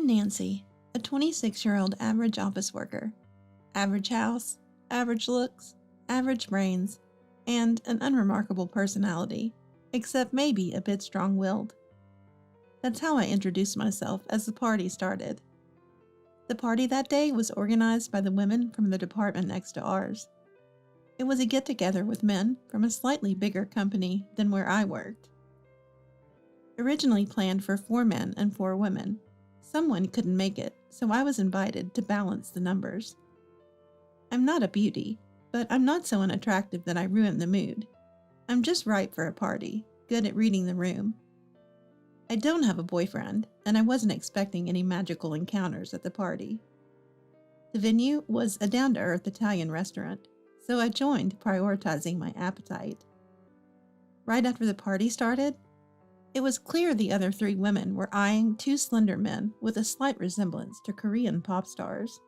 I'm Nancy, a 26-year-old average office worker. Average house, average looks, average brains, and an unremarkable personality, except maybe a bit strong-willed. That's how I introduced myself as the party started. The party that day was organized by the women from the department next to ours. It was a get-together with men from a slightly bigger company than where I worked. Originally planned for 4 men and 4 women, someone couldn't make it, so I was invited to balance the numbers. I'm not a beauty, but I'm not so unattractive that I ruin the mood. I'm just right for a party, good at reading the room. I don't have a boyfriend, and I wasn't expecting any magical encounters at the party. The venue was a down-to-earth Italian restaurant, so I joined, prioritizing my appetite. Right after the party started, it was clear the other 3 women were eyeing 2 slender men with a slight resemblance to Korean pop stars.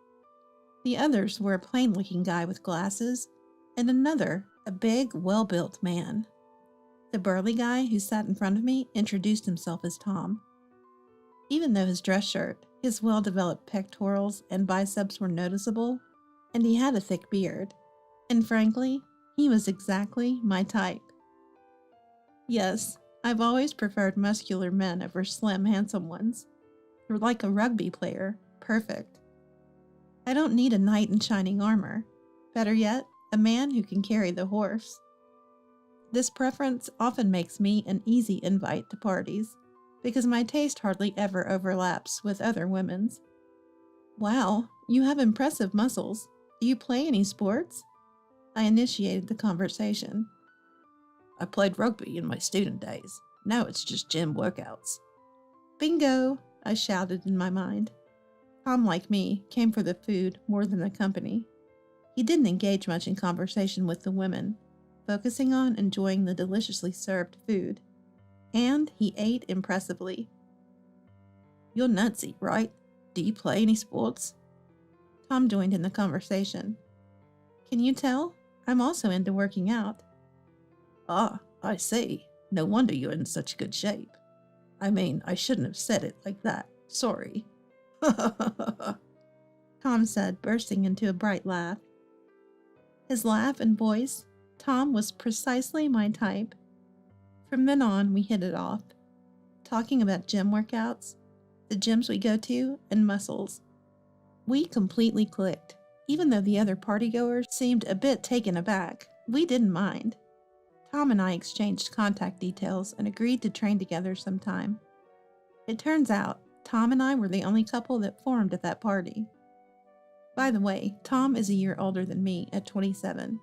The others were a plain-looking guy with glasses, and another, a big, well-built man. The burly guy who sat in front of me introduced himself as Tom. Even though his dress shirt, his well-developed pectorals and biceps were noticeable, and he had a thick beard, and frankly, he was exactly my type. Yes, I've always preferred muscular men over slim, handsome ones. They're like a rugby player, perfect. I don't need a knight in shining armor. Better yet, a man who can carry the horse. This preference often makes me an easy invite to parties, because my taste hardly ever overlaps with other women's. Wow, you have impressive muscles. Do you play any sports? I initiated the conversation. I played rugby in my student days. Now it's just gym workouts. Bingo, I shouted in my mind. Tom, like me, came for the food more than the company. He didn't engage much in conversation with the women, focusing on enjoying the deliciously served food. And he ate impressively. You're Nancy, right? Do you play any sports? Tom joined in the conversation. Can you tell? I'm also into working out. Ah, I see. No wonder you're in such good shape. I mean, I shouldn't have said it like that. Sorry. Tom said, bursting into a bright laugh. His laugh and voice, Tom was precisely my type. From then on, we hit it off, talking about gym workouts, the gyms we go to, and muscles. We completely clicked. Even though the other partygoers seemed a bit taken aback, we didn't mind. Tom and I exchanged contact details and agreed to train together sometime. It turns out, Tom and I were the only couple that formed at that party. By the way, Tom is a year older than me at 27.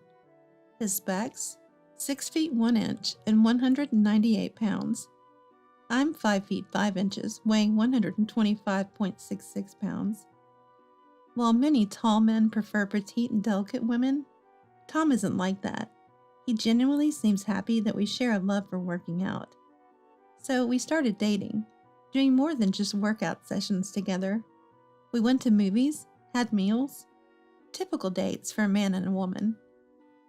His specs? 6 feet 1 inch and 198 pounds. I'm 5 feet 5 inches, weighing 125.66 pounds. While many tall men prefer petite and delicate women, Tom isn't like that. He genuinely seems happy that we share a love for working out. So we started dating, doing more than just workout sessions together. We went to movies, had meals. Typical dates for a man and a woman.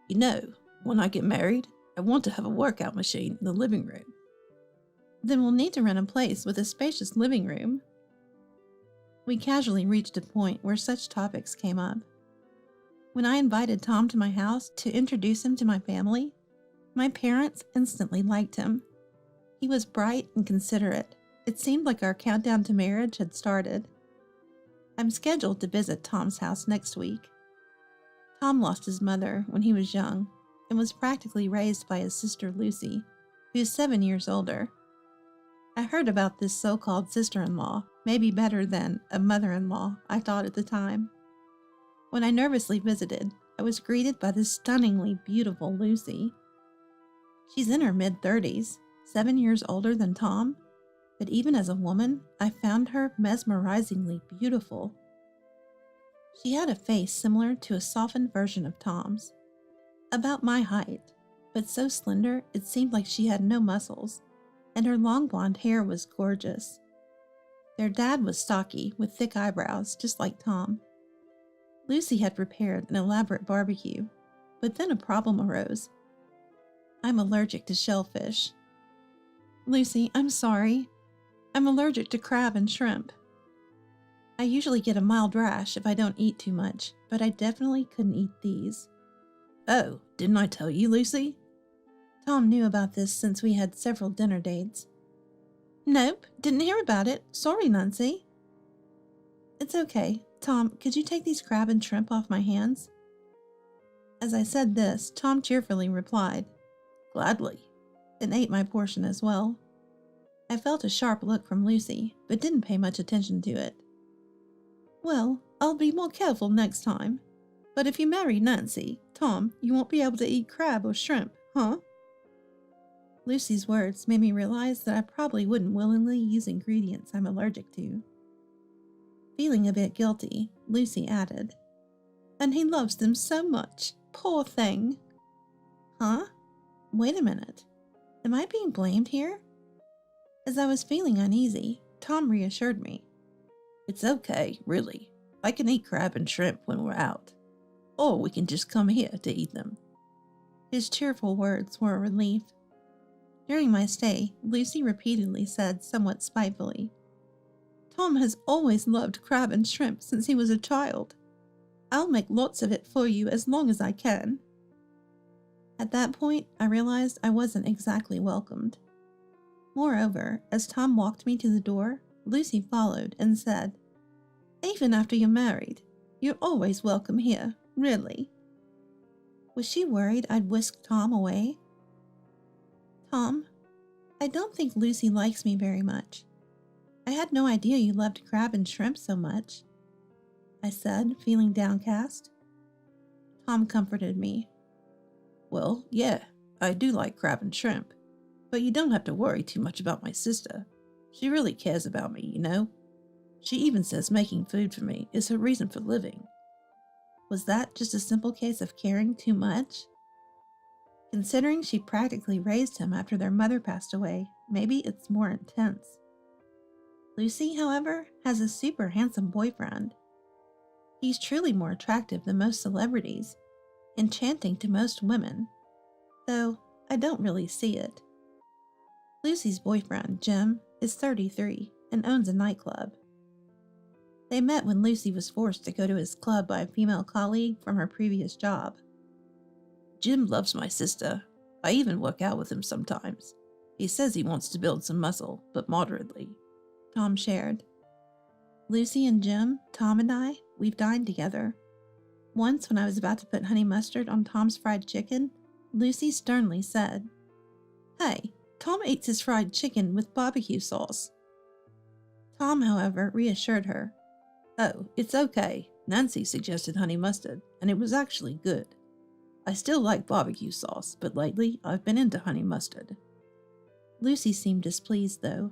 You know, when I get married, I want to have a workout machine in the living room. Then we'll need to rent a place with a spacious living room. We casually reached a point where such topics came up. When I invited Tom to my house to introduce him to my family, my parents instantly liked him. He was bright and considerate. It seemed like our countdown to marriage had started. I'm scheduled to visit Tom's house next week. Tom lost his mother when he was young and was practically raised by his sister Lucy, who's 7 years older. I heard about this so-called sister-in-law, maybe better than a mother-in-law, I thought at the time. When I nervously visited, I was greeted by this stunningly beautiful Lucy. She's in her mid-30s, 7 years older than Tom, but even as a woman, I found her mesmerizingly beautiful. She had a face similar to a softened version of Tom's, about my height, but so slender it seemed like she had no muscles, and her long blonde hair was gorgeous. Their dad was stocky, with thick eyebrows, just like Tom. Lucy had prepared an elaborate barbecue, but then a problem arose. I'm allergic to shellfish. Lucy, I'm sorry. I'm allergic to crab and shrimp. I usually get a mild rash if I don't eat too much, but I definitely couldn't eat these. Oh, didn't I tell you, Lucy? Tom knew about this since we had several dinner dates. Nope, didn't hear about it. Sorry, Nancy. It's okay. Tom, could you take these crab and shrimp off my hands? As I said this, Tom cheerfully replied, Gladly. and ate my portion as well. I felt a sharp look from Lucy, but didn't pay much attention to it. Well, I'll be more careful next time. But if you marry Nancy, Tom, you won't be able to eat crab or shrimp, huh? Lucy's words made me realize that I probably wouldn't willingly use ingredients I'm allergic to. Feeling a bit guilty, Lucy added, and he loves them so much. Poor thing. Huh? Wait a minute. Am I being blamed here? As I was feeling uneasy, Tom reassured me. It's okay, really. I can eat crab and shrimp when we're out. Or we can just come here to eat them. His cheerful words were a relief. During my stay, Lucy repeatedly said somewhat spitefully, Tom has always loved crab and shrimp since he was a child. I'll make lots of it for you as long as I can. At that point, I realized I wasn't exactly welcomed. Moreover, as Tom walked me to the door, Lucy followed and said, Even after you're married, you're always welcome here, really. Was she worried I'd whisk Tom away? Tom, I don't think Lucy likes me very much. I had no idea you loved crab and shrimp so much, I said, feeling downcast. Tom comforted me. Well, yeah, I do like crab and shrimp, but you don't have to worry too much about my sister. She really cares about me, you know? She even says making food for me is her reason for living. Was that just a simple case of caring too much? Considering she practically raised him after their mother passed away, maybe it's more intense. Lucy, however, has a super handsome boyfriend. He's truly more attractive than most celebrities, enchanting to most women, though I don't really see it. Lucy's boyfriend, Jim, is 33 and owns a nightclub. They met when Lucy was forced to go to his club by a female colleague from her previous job. Jim loves my sister. I even work out with him sometimes. He says he wants to build some muscle, but moderately, Tom shared. Lucy and Jim, Tom and I, we've dined together. Once when I was about to put honey mustard on Tom's fried chicken, Lucy sternly said, Hey, Tom eats his fried chicken with barbecue sauce. Tom, however, reassured her. Oh, it's okay. Nancy suggested honey mustard, and it was actually good. I still like barbecue sauce, but lately I've been into honey mustard. Lucy seemed displeased, though.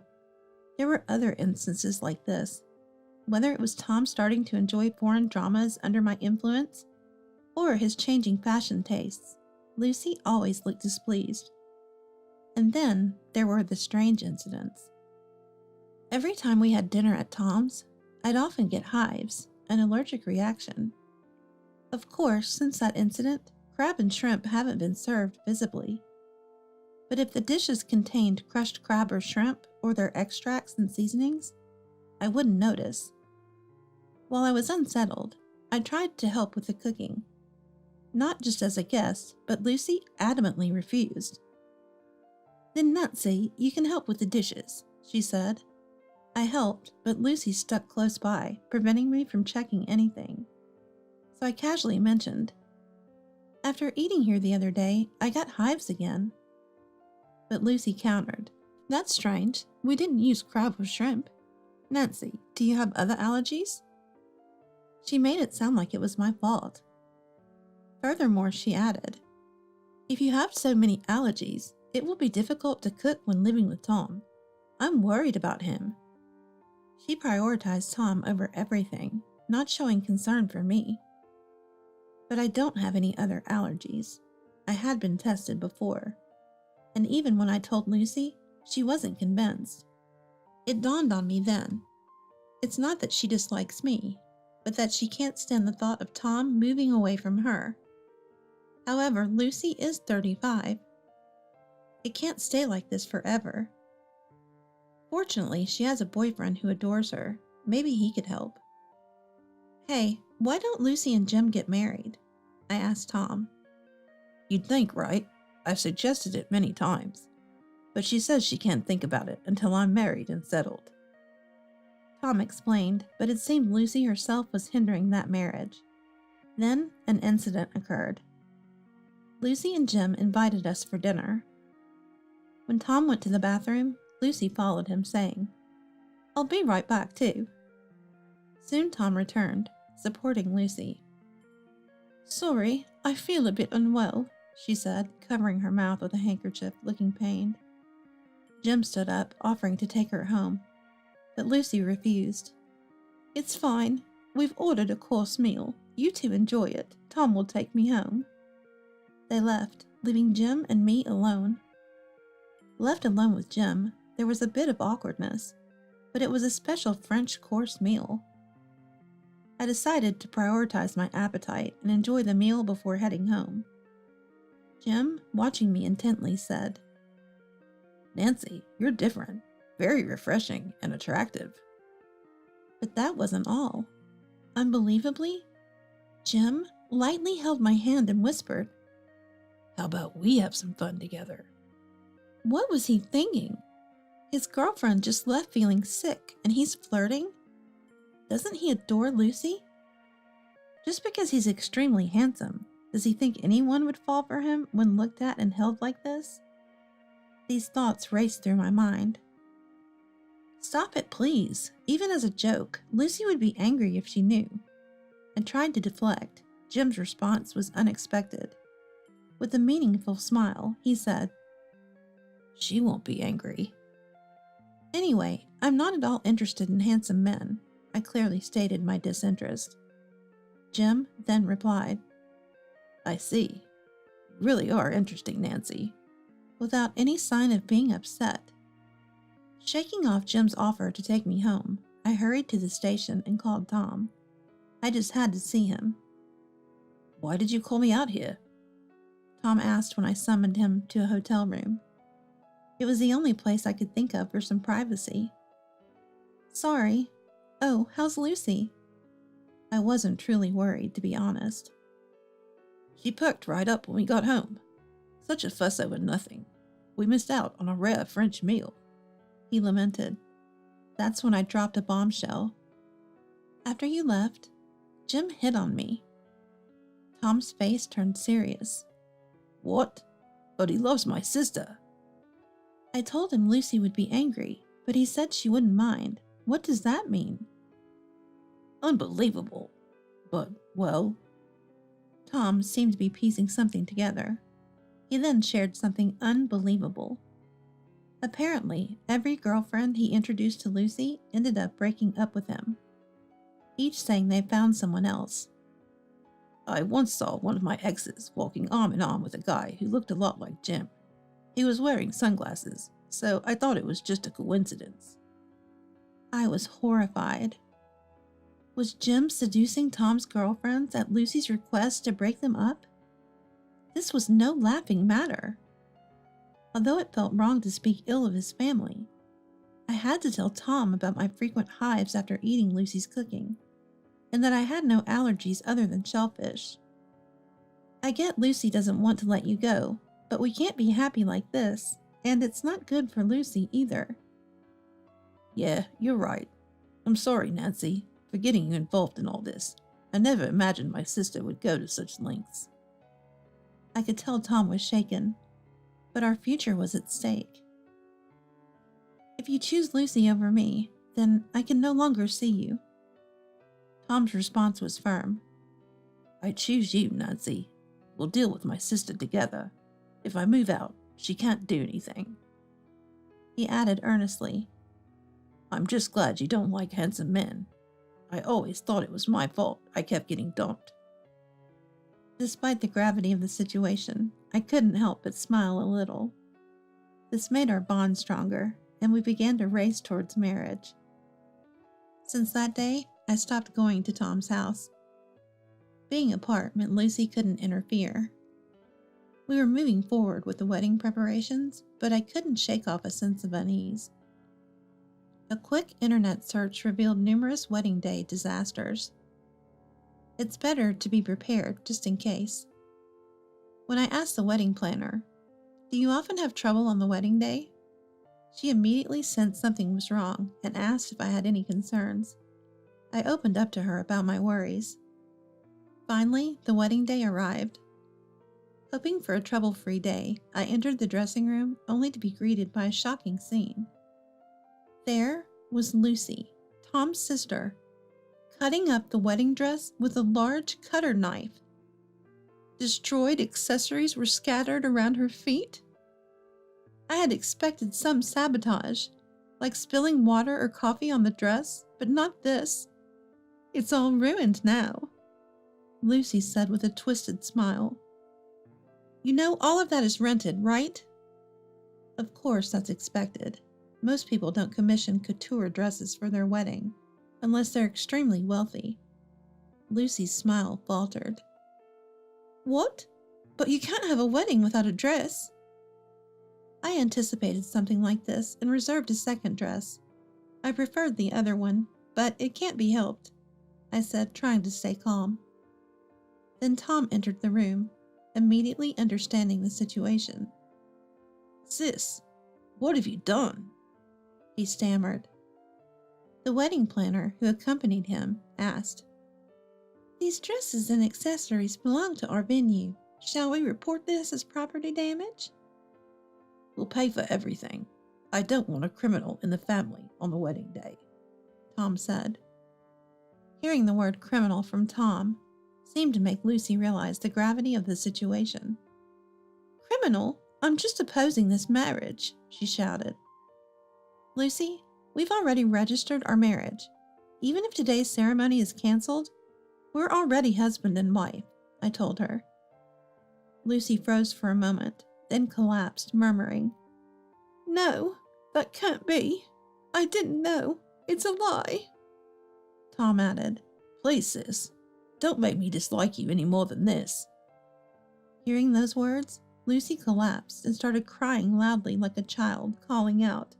There were other instances like this. Whether it was Tom starting to enjoy foreign dramas under my influence, or his changing fashion tastes, Lucy always looked displeased. And then there were the strange incidents. Every time we had dinner at Tom's, I'd often get hives, an allergic reaction. Of course, since that incident, crab and shrimp haven't been served visibly. But if the dishes contained crushed crab or shrimp, or their extracts and seasonings, I wouldn't notice. While I was unsettled, I tried to help with the cooking. Not just as a guest, but Lucy adamantly refused. Then Nancy, you can help with the dishes, she said. I helped, but Lucy stuck close by, preventing me from checking anything. So I casually mentioned, After eating here the other day, I got hives again. But Lucy countered, That's strange. We didn't use crab or shrimp. Nancy, do you have other allergies? She made it sound like it was my fault. Furthermore, she added, If you have so many allergies, it will be difficult to cook when living with Tom. I'm worried about him. She prioritized Tom over everything, not showing concern for me. But I don't have any other allergies. I had been tested before. And even when I told Lucy, she wasn't convinced. It dawned on me then. It's not that she dislikes me, but that she can't stand the thought of Tom moving away from her. However, Lucy is 35. It can't stay like this forever. Fortunately, she has a boyfriend who adores her. Maybe he could help. Hey, why don't Lucy and Jim get married? I asked Tom. You'd think, right? I've suggested it many times. But she says she can't think about it until I'm married and settled. Tom explained, but it seemed Lucy herself was hindering that marriage. Then an incident occurred. Lucy and Jim invited us for dinner. When Tom went to the bathroom, Lucy followed him, saying, "I'll be right back too." Soon Tom returned, supporting Lucy. "Sorry, I feel a bit unwell," she said, covering her mouth with a handkerchief, looking pained. Jim stood up, offering to take her home, but Lucy refused. "It's fine. We've ordered a course meal. You two enjoy it. Tom will take me home." They left, leaving Jim and me alone. Left alone with Jim, there was a bit of awkwardness, but it was a special French course meal. I decided to prioritize my appetite and enjoy the meal before heading home. Jim, watching me intently, said, "Nancy, you're different. Very refreshing and attractive." But that wasn't all. Unbelievably, Jim lightly held my hand and whispered, "How about we have some fun together?" What was he thinking? His girlfriend just left feeling sick, and he's flirting? Doesn't he adore Lucy? Just because he's extremely handsome, does he think anyone would fall for him when looked at and held like this? These thoughts raced through my mind. "Stop it, please. Even as a joke, Lucy would be angry if she knew." I tried to deflect. Jim's response was unexpected. With a meaningful smile, he said, "She won't be angry." "Anyway, I'm not at all interested in handsome men." I clearly stated my disinterest. Jim then replied, "I see. You really are interesting, Nancy," without any sign of being upset. Shaking off Jim's offer to take me home, I hurried to the station and called Tom. I just had to see him. "Why did you call me out here?" Tom asked when I summoned him to a hotel room. It was the only place I could think of for some privacy. "Sorry. Oh, how's Lucy?" I wasn't truly worried, to be honest. "She perked right up when we got home. Such a fuss over nothing. We missed out on a rare French meal," he lamented. That's when I dropped a bombshell. "After you left, Jim hit on me." Tom's face turned serious. "What? But he loves my sister." I told him Lucy would be angry, but he said she wouldn't mind. What does that mean? "Unbelievable. But, well..." Tom seemed to be piecing something together. He then shared something unbelievable. Apparently, every girlfriend he introduced to Lucy ended up breaking up with him, each saying they found someone else. "I once saw one of my exes walking arm in arm with a guy who looked a lot like Jim. He was wearing sunglasses, so I thought it was just a coincidence." I was horrified. Was Jim seducing Tom's girlfriends at Lucy's request to break them up? This was no laughing matter. Although it felt wrong to speak ill of his family, I had to tell Tom about my frequent hives after eating Lucy's cooking, and that I had no allergies other than shellfish. "I get Lucy doesn't want to let you go, but we can't be happy like this, and it's not good for Lucy either." "Yeah, you're right. I'm sorry, Nancy, for getting you involved in all this. I never imagined my sister would go to such lengths." I could tell Tom was shaken, but our future was at stake. "If you choose Lucy over me, then I can no longer see you." Tom's response was firm. "I choose you, Nancy. We'll deal with my sister together. If I move out, she can't do anything." He added earnestly, "I'm just glad you don't like handsome men. I always thought it was my fault I kept getting dumped." Despite the gravity of the situation, I couldn't help but smile a little. This made our bond stronger, and we began to race towards marriage. Since that day, I stopped going to Tom's house. Being apart meant Lucy couldn't interfere. We were moving forward with the wedding preparations, but I couldn't shake off a sense of unease. A quick internet search revealed numerous wedding day disasters. It's better to be prepared just in case. When I asked the wedding planner, "Do you often have trouble on the wedding day?" she immediately sensed something was wrong and asked if I had any concerns. I opened up to her about my worries. Finally, the wedding day arrived. Hoping for a trouble-free day, I entered the dressing room only to be greeted by a shocking scene. There was Lucy, Tom's sister, cutting up the wedding dress with a large cutter knife. Destroyed accessories were scattered around her feet. I had expected some sabotage, like spilling water or coffee on the dress, but not this. "It's all ruined now," Lucy said with a twisted smile. "You know all of that is rented, right?" Of course, that's expected. Most people don't commission couture dresses for their wedding, unless they're extremely wealthy. Lucy's smile faltered. "What? But you can't have a wedding without a dress." I anticipated something like this and reserved a second dress. I preferred the other one, but it can't be helped, I said, trying to stay calm. Then Tom entered the room, immediately understanding the situation. "Sis, what have you done?" he stammered. The wedding planner, who accompanied him, asked, "These dresses and accessories belong to our venue. Shall we report this as property damage?" "We'll pay for everything. I don't want a criminal in the family on the wedding day," Tom said. Hearing the word criminal from Tom seemed to make Lucy realize the gravity of the situation. "Criminal? I'm just opposing this marriage," she shouted. "Lucy, we've already registered our marriage. Even if today's ceremony is canceled, we're already husband and wife," I told her. Lucy froze for a moment, then collapsed, murmuring, "No, that can't be. I didn't know. It's a lie." Tom added, "Please, sis, don't make me dislike you any more than this." Hearing those words, Lucy collapsed and started crying loudly like a child, calling out,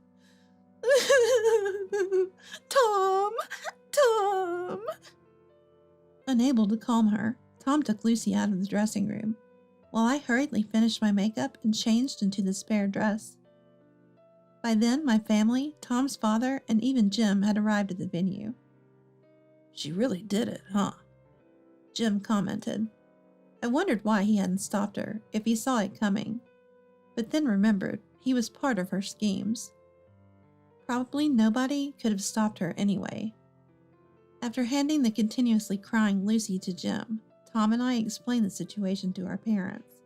"Tom! Tom!" Unable to calm her, Tom took Lucy out of the dressing room, while I hurriedly finished my makeup and changed into the spare dress. By then, my family, Tom's father, and even Jim had arrived at the venue. "She really did it, huh?" Jim commented. I wondered why he hadn't stopped her if he saw it coming, but then remembered he was part of her schemes. Probably nobody could have stopped her anyway. After handing the continuously crying Lucy to Jim, Tom and I explained the situation to our parents.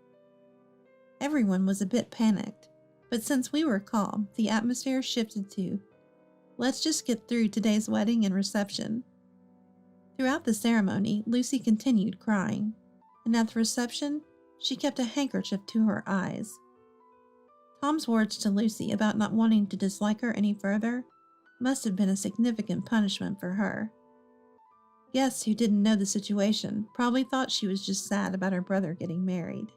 Everyone was a bit panicked, but since we were calm, the atmosphere shifted to, "Let's just get through today's wedding and reception." Throughout the ceremony, Lucy continued crying, and at the reception, she kept a handkerchief to her eyes. Tom's words to Lucy about not wanting to dislike her any further must have been a significant punishment for her. Guests who didn't know the situation probably thought she was just sad about her brother getting married.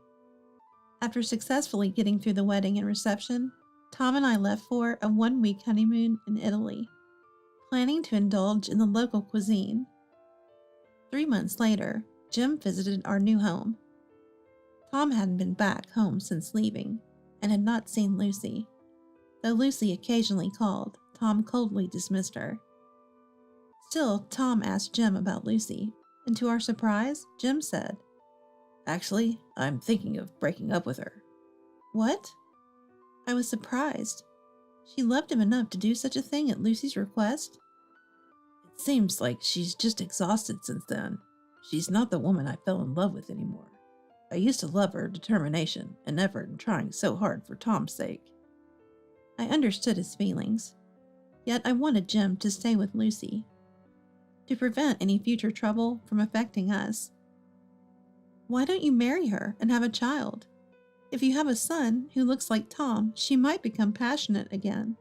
After successfully getting through the wedding and reception, Tom and I left for a 1-week honeymoon in Italy, planning to indulge in the local cuisine. 3 months later, Jim visited our new home. Tom hadn't been back home since leaving and had not seen Lucy. Though Lucy occasionally called, Tom coldly dismissed her. Still, Tom asked Jim about Lucy, and to our surprise, Jim said, "Actually, I'm thinking of breaking up with her." "What?" I was surprised. She loved him enough to do such a thing at Lucy's request? "It seems like she's just exhausted since then. She's not the woman I fell in love with anymore. I used to love her determination and effort in trying so hard for Tom's sake." I understood his feelings, yet I wanted Jim to stay with Lucy, to prevent any future trouble from affecting us. "Why don't you marry her and have a child? If you have a son who looks like Tom, she might become passionate again,"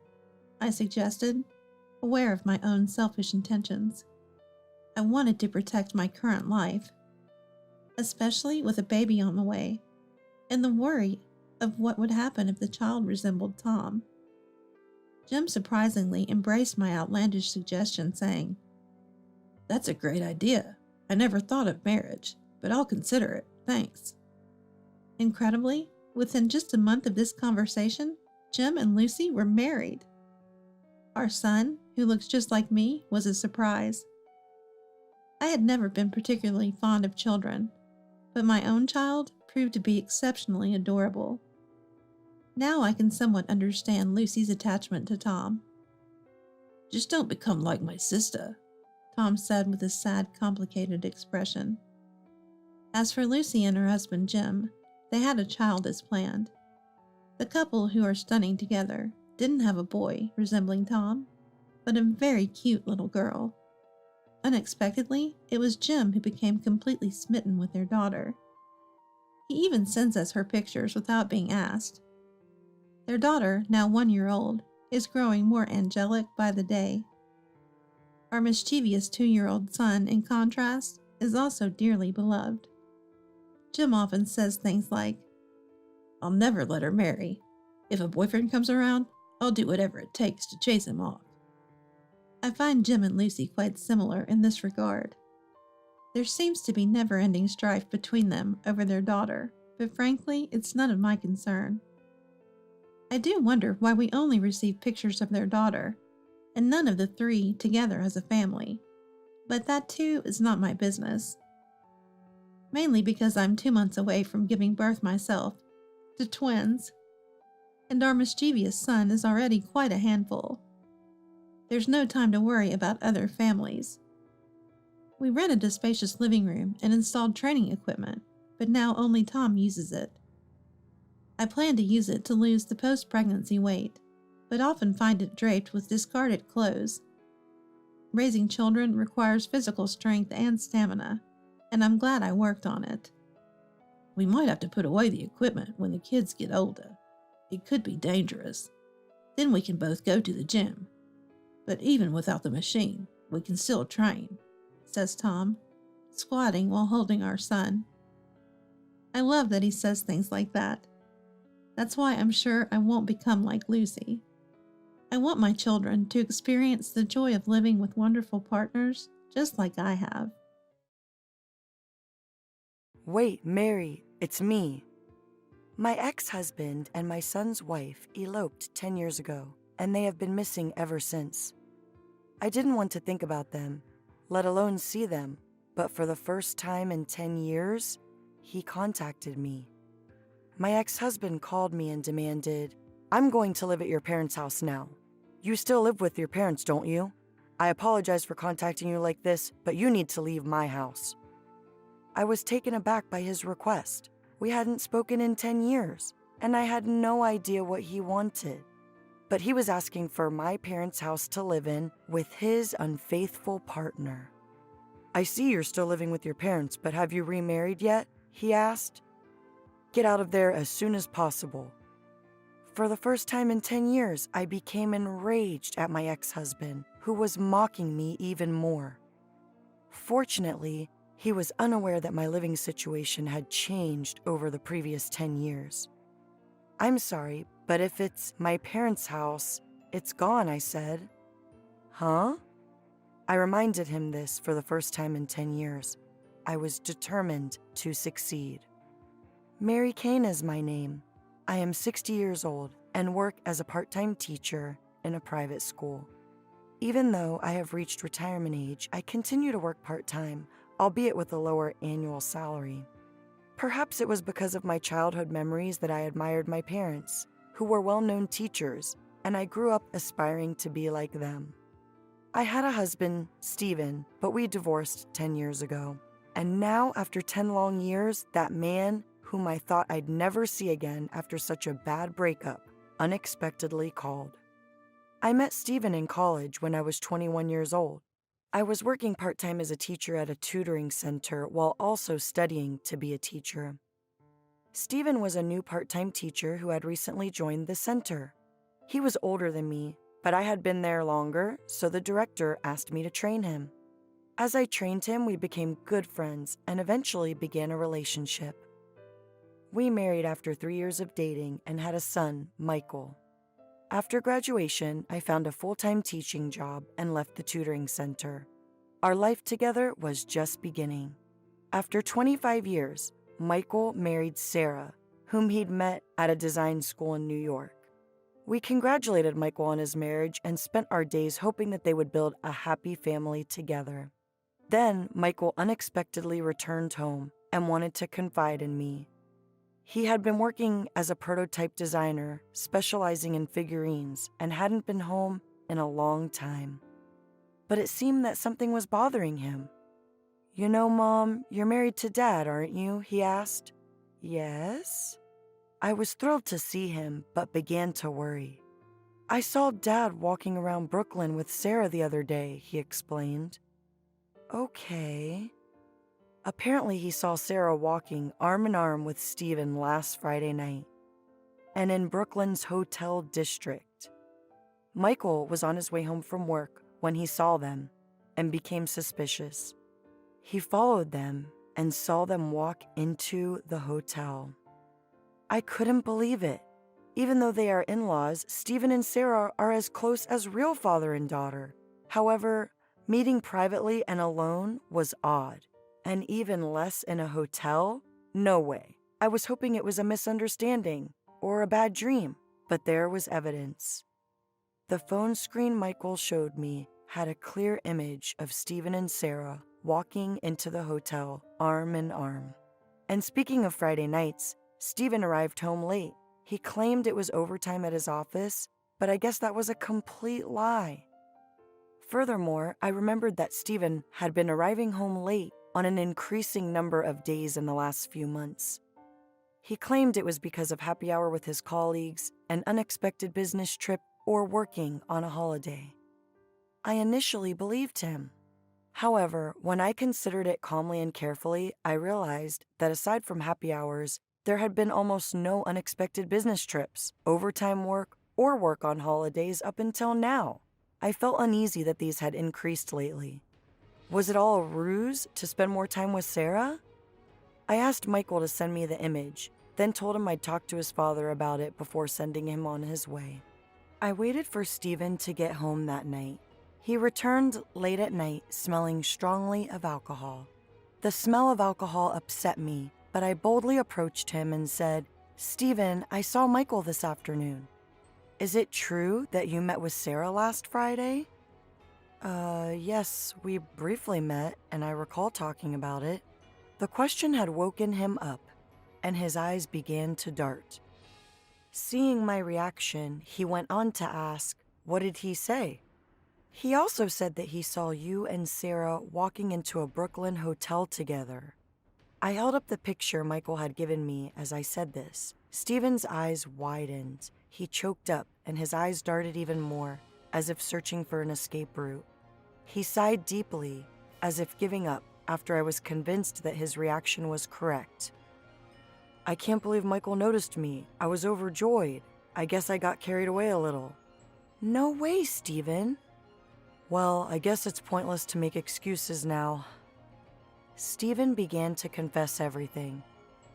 I suggested, aware of my own selfish intentions. I wanted to protect my current life, especially with a baby on the way, and the worry of what would happen if the child resembled Tom. Jim surprisingly embraced my outlandish suggestion, saying, "That's a great idea. I never thought of marriage, but I'll consider it, thanks. Incredibly, within just a month of this conversation, Jim and Lucy were married. Our son, who looks just like me, was a surprise. I had never been particularly fond of children, but my own child proved to be exceptionally adorable. Now I can somewhat understand Lucy's attachment to Tom. Just don't become like my sister, Tom said with a sad, complicated expression. As for Lucy and her husband Jim, they had a child as planned. The couple, who are stunning together, didn't have a boy resembling Tom, but a very cute little girl. Unexpectedly, it was Jim who became completely smitten with their daughter. He even sends us her pictures without being asked. Their daughter, now 1 year old, is growing more angelic by the day. Our mischievous 2-year-old son, in contrast, is also dearly beloved. Jim often says things like, I'll never let her marry. If a boyfriend comes around, I'll do whatever it takes to chase him off. I find Jim and Lucy quite similar in this regard. There seems to be never-ending strife between them over their daughter, but frankly, it's none of my concern. I do wonder why we only receive pictures of their daughter, and none of the three together as a family. But that too is not my business. Mainly because I'm 2 months away from giving birth myself, to twins, and our mischievous son is already quite a handful. There's no time to worry about other families. We rented a spacious living room and installed training equipment, but now only Tom uses it. I plan to use it to lose the post-pregnancy weight, but often find it draped with discarded clothes. Raising children requires physical strength and stamina, and I'm glad I worked on it. We might have to put away the equipment when the kids get older. It could be dangerous. Then we can both go to the gym. But even without the machine, we can still train, says Tom, squatting while holding our son. I love that he says things like that. That's why I'm sure I won't become like Lucy. I want my children to experience the joy of living with wonderful partners just like I have. Wait, Mary, it's me. My ex-husband and my son's wife eloped 10 years ago, and they have been missing ever since. I didn't want to think about them, let alone see them, but for the first time in 10 years, he contacted me. My ex-husband called me and demanded, I'm going to live at your parents' house now. You still live with your parents, don't you? I apologize for contacting you like this, but you need to leave my house. I was taken aback by his request. We hadn't spoken in 10 years, and I had no idea what he wanted. But he was asking for my parents' house to live in with his unfaithful partner. I see you're still living with your parents, but have you remarried yet? He asked. Get out of there as soon as possible. For the first time in 10 years, I became enraged at my ex-husband, who was mocking me even more. Fortunately, he was unaware that my living situation had changed over the previous 10 years. I'm sorry, but if it's my parents' house, it's gone, I said. Huh? I reminded him this for the first time in 10 years. I was determined to succeed. Mary Kane is my name. I am 60 years old and work as a part-time teacher in a private school. Even though I have reached retirement age, I continue to work part-time, albeit with a lower annual salary. Perhaps it was because of my childhood memories that I admired my parents, who were well-known teachers, and I grew up aspiring to be like them. I had a husband, Stephen, but we divorced 10 years ago. And now, after 10 long years, that man, whom I thought I'd never see again after such a bad breakup, unexpectedly called. I met Stephen in college when I was 21 years old. I was working part-time as a teacher at a tutoring center while also studying to be a teacher. Stephen was a new part-time teacher who had recently joined the center. He was older than me, but I had been there longer, so the director asked me to train him. As I trained him, we became good friends and eventually began a relationship. We married after 3 years of dating and had a son, Michael. After graduation, I found a full-time teaching job and left the tutoring center. Our life together was just beginning. After 25 years, Michael married Sarah, whom he'd met at a design school in New York. We congratulated Michael on his marriage and spent our days hoping that they would build a happy family together. Then, Michael unexpectedly returned home and wanted to confide in me. He had been working as a prototype designer, specializing in figurines, and hadn't been home in a long time. But it seemed that something was bothering him. "You know, Mom, you're married to Dad, aren't you?" he asked. "Yes." I was thrilled to see him, but began to worry. "I saw Dad walking around Brooklyn with Sarah the other day," he explained. "Okay." Apparently, he saw Sarah walking arm in arm with Stephen last Friday night, and in Brooklyn's hotel district. Michael was on his way home from work when he saw them and became suspicious. He followed them and saw them walk into the hotel. I couldn't believe it. Even though they are in-laws, Stephen and Sarah are as close as real father and daughter. However, meeting privately and alone was odd. And even less in a hotel? No way. I was hoping it was a misunderstanding or a bad dream, but there was evidence. The phone screen Michael showed me had a clear image of Stephen and Sarah walking into the hotel arm in arm. And speaking of Friday nights, Stephen arrived home late. He claimed it was overtime at his office, but I guess that was a complete lie. Furthermore, I remembered that Stephen had been arriving home late on an increasing number of days in the last few months. He claimed it was because of happy hour with his colleagues, an unexpected business trip, or working on a holiday. I initially believed him. However, when I considered it calmly and carefully, I realized that aside from happy hours, there had been almost no unexpected business trips, overtime work, or work on holidays up until now. I felt uneasy that these had increased lately. Was it all a ruse to spend more time with Sarah? I asked Michael to send me the image, then told him I'd talk to his father about it before sending him on his way. I waited for Stephen to get home that night. He returned late at night, smelling strongly of alcohol. The smell of alcohol upset me, but I boldly approached him and said, "Stephen, I saw Michael this afternoon. Is it true that you met with Sarah last Friday?" Yes, we briefly met, and I recall talking about it." The question had woken him up, and his eyes began to dart. Seeing my reaction, he went on to ask, "What did he say?" "He also said that he saw you and Sarah walking into a Brooklyn hotel together." I held up the picture Michael had given me as I said this. Stephen's eyes widened. He choked up, and his eyes darted even more, as if searching for an escape route. He sighed deeply, as if giving up after I was convinced that his reaction was correct. "I can't believe Michael noticed me. I was overjoyed. I guess I got carried away a little." "No way, Stephen." "Well, I guess it's pointless to make excuses now." Stephen began to confess everything.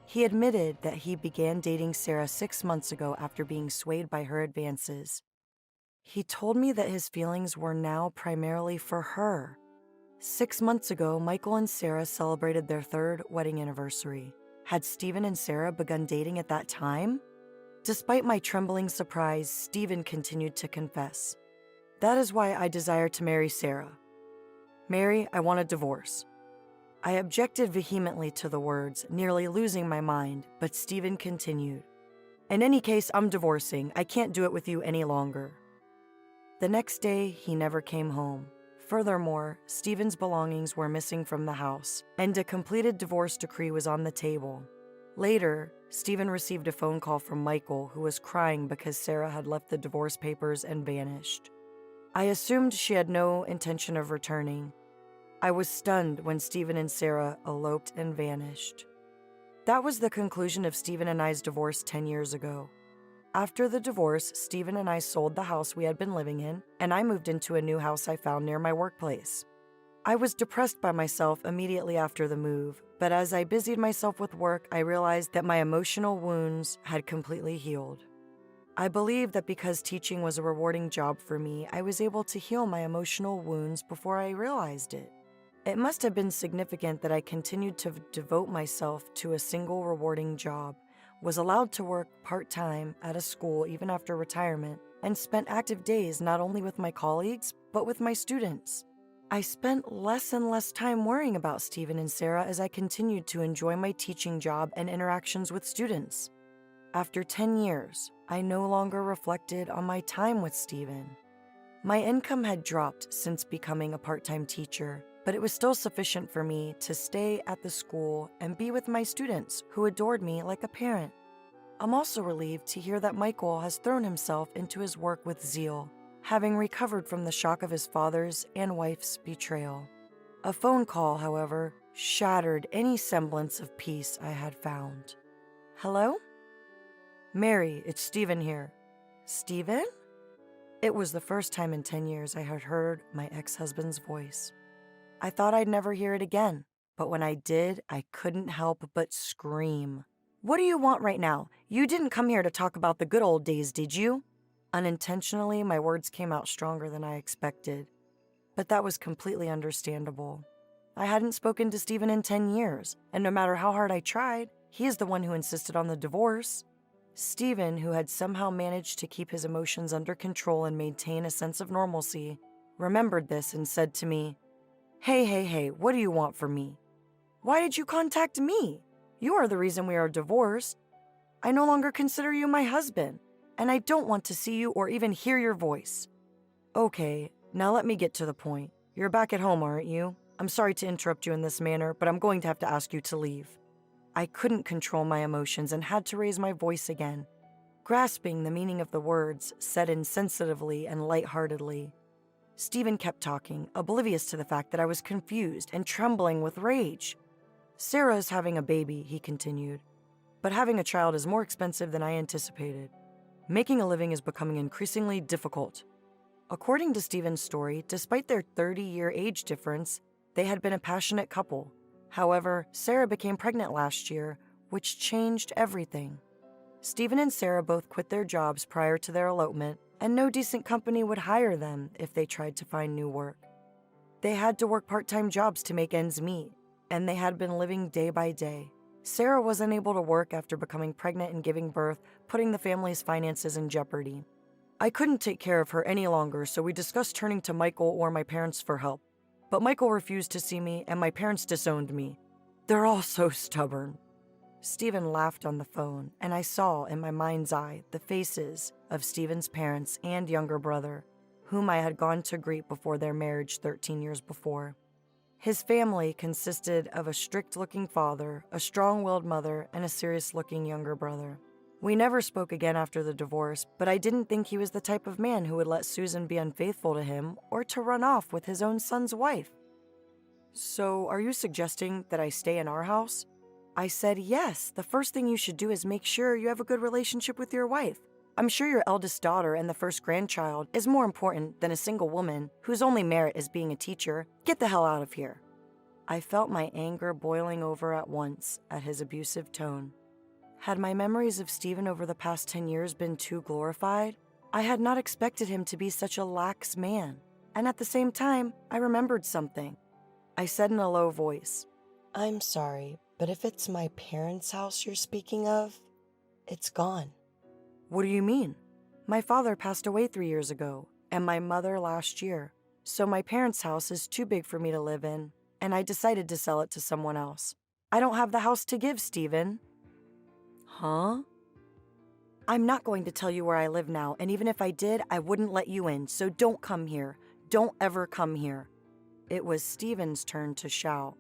He admitted that he began dating Sarah 6 months ago after being swayed by her advances. He told me that his feelings were now primarily for her. 6 months ago, Michael and Sarah celebrated their 3rd wedding anniversary. Had Stephen and Sarah begun dating at that time? Despite my trembling surprise, Stephen continued to confess. "That is why I desire to marry Sarah. Mary, I want a divorce." I objected vehemently to the words, nearly losing my mind, but Stephen continued. "In any case, I'm divorcing. I can't do it with you any longer." The next day, he never came home. Furthermore, Stephen's belongings were missing from the house, and a completed divorce decree was on the table. Later, Stephen received a phone call from Michael, who was crying because Sarah had left the divorce papers and vanished. I assumed she had no intention of returning. I was stunned when Stephen and Sarah eloped and vanished. That was the conclusion of Stephen and I's divorce 10 years ago. After the divorce, Stephen and I sold the house we had been living in, and I moved into a new house I found near my workplace. I was depressed by myself immediately after the move, but as I busied myself with work, I realized that my emotional wounds had completely healed. I believe that because teaching was a rewarding job for me, I was able to heal my emotional wounds before I realized it. It must have been significant that I continued to devote myself to a single rewarding job, was allowed to work part-time at a school even after retirement, and spent active days not only with my colleagues, but with my students. I spent less and less time worrying about Stephen and Sarah as I continued to enjoy my teaching job and interactions with students. After 10 years, I no longer reflected on my time with Stephen. My income had dropped since becoming a part-time teacher, but it was still sufficient for me to stay at the school and be with my students who adored me like a parent. I'm also relieved to hear that Michael has thrown himself into his work with zeal, having recovered from the shock of his father's and wife's betrayal. A phone call, however, shattered any semblance of peace I had found. Hello? Mary, it's Stephen here. Stephen? It was the first time in 10 years I had heard my ex-husband's voice. I thought I'd never hear it again, but when I did, I couldn't help but scream. What do you want right now? You didn't come here to talk about the good old days, did you? Unintentionally, my words came out stronger than I expected, but that was completely understandable. I hadn't spoken to Stephen in 10 years, and no matter how hard I tried, he is the one who insisted on the divorce. Stephen, who had somehow managed to keep his emotions under control and maintain a sense of normalcy, remembered this and said to me, Hey, what do you want from me? Why did you contact me? You are the reason we are divorced. I no longer consider you my husband, and I don't want to see you or even hear your voice. Okay, now let me get to the point. You're back at home, aren't you? I'm sorry to interrupt you in this manner, but I'm going to have to ask you to leave. I couldn't control my emotions and had to raise my voice again, grasping the meaning of the words said insensitively and lightheartedly. Stephen kept talking, oblivious to the fact that I was confused and trembling with rage. Sarah is having a baby, he continued, but having a child is more expensive than I anticipated. Making a living is becoming increasingly difficult. According to Stephen's story, despite their 30-year age difference, they had been a passionate couple. However, Sarah became pregnant last year, which changed everything. Stephen and Sarah both quit their jobs prior to their elopement, and no decent company would hire them if they tried to find new work. They had to work part-time jobs to make ends meet, and they had been living day by day. Sarah was unable to work after becoming pregnant and giving birth, putting the family's finances in jeopardy. I couldn't take care of her any longer, so we discussed turning to Michael or my parents for help. But Michael refused to see me, and my parents disowned me. They're all so stubborn. Stephen laughed on the phone, and I saw in my mind's eye the faces of Stephen's parents and younger brother, whom I had gone to greet before their marriage 13 years before. His family consisted of a strict-looking father, a strong-willed mother, and a serious-looking younger brother. We never spoke again after the divorce, but I didn't think he was the type of man who would let Susan be unfaithful to him or to run off with his own son's wife. So, are you suggesting that I stay in our house? I said yes. The first thing you should do is make sure you have a good relationship with your wife. I'm sure your eldest daughter and the first grandchild is more important than a single woman whose only merit is being a teacher. Get the hell out of here. I felt my anger boiling over at once at his abusive tone. Had my memories of Stephen over the past 10 years been too glorified? I had not expected him to be such a lax man. And at the same time, I remembered something. I said in a low voice, I'm sorry, but if it's my parents' house you're speaking of, it's gone. What do you mean? My father passed away 3 years ago, and my mother last year. So my parents' house is too big for me to live in, and I decided to sell it to someone else. I don't have the house to give, Stephen. Huh? I'm not going to tell you where I live now, and even if I did, I wouldn't let you in, so don't come here. Don't ever come here. It was Stephen's turn to shout.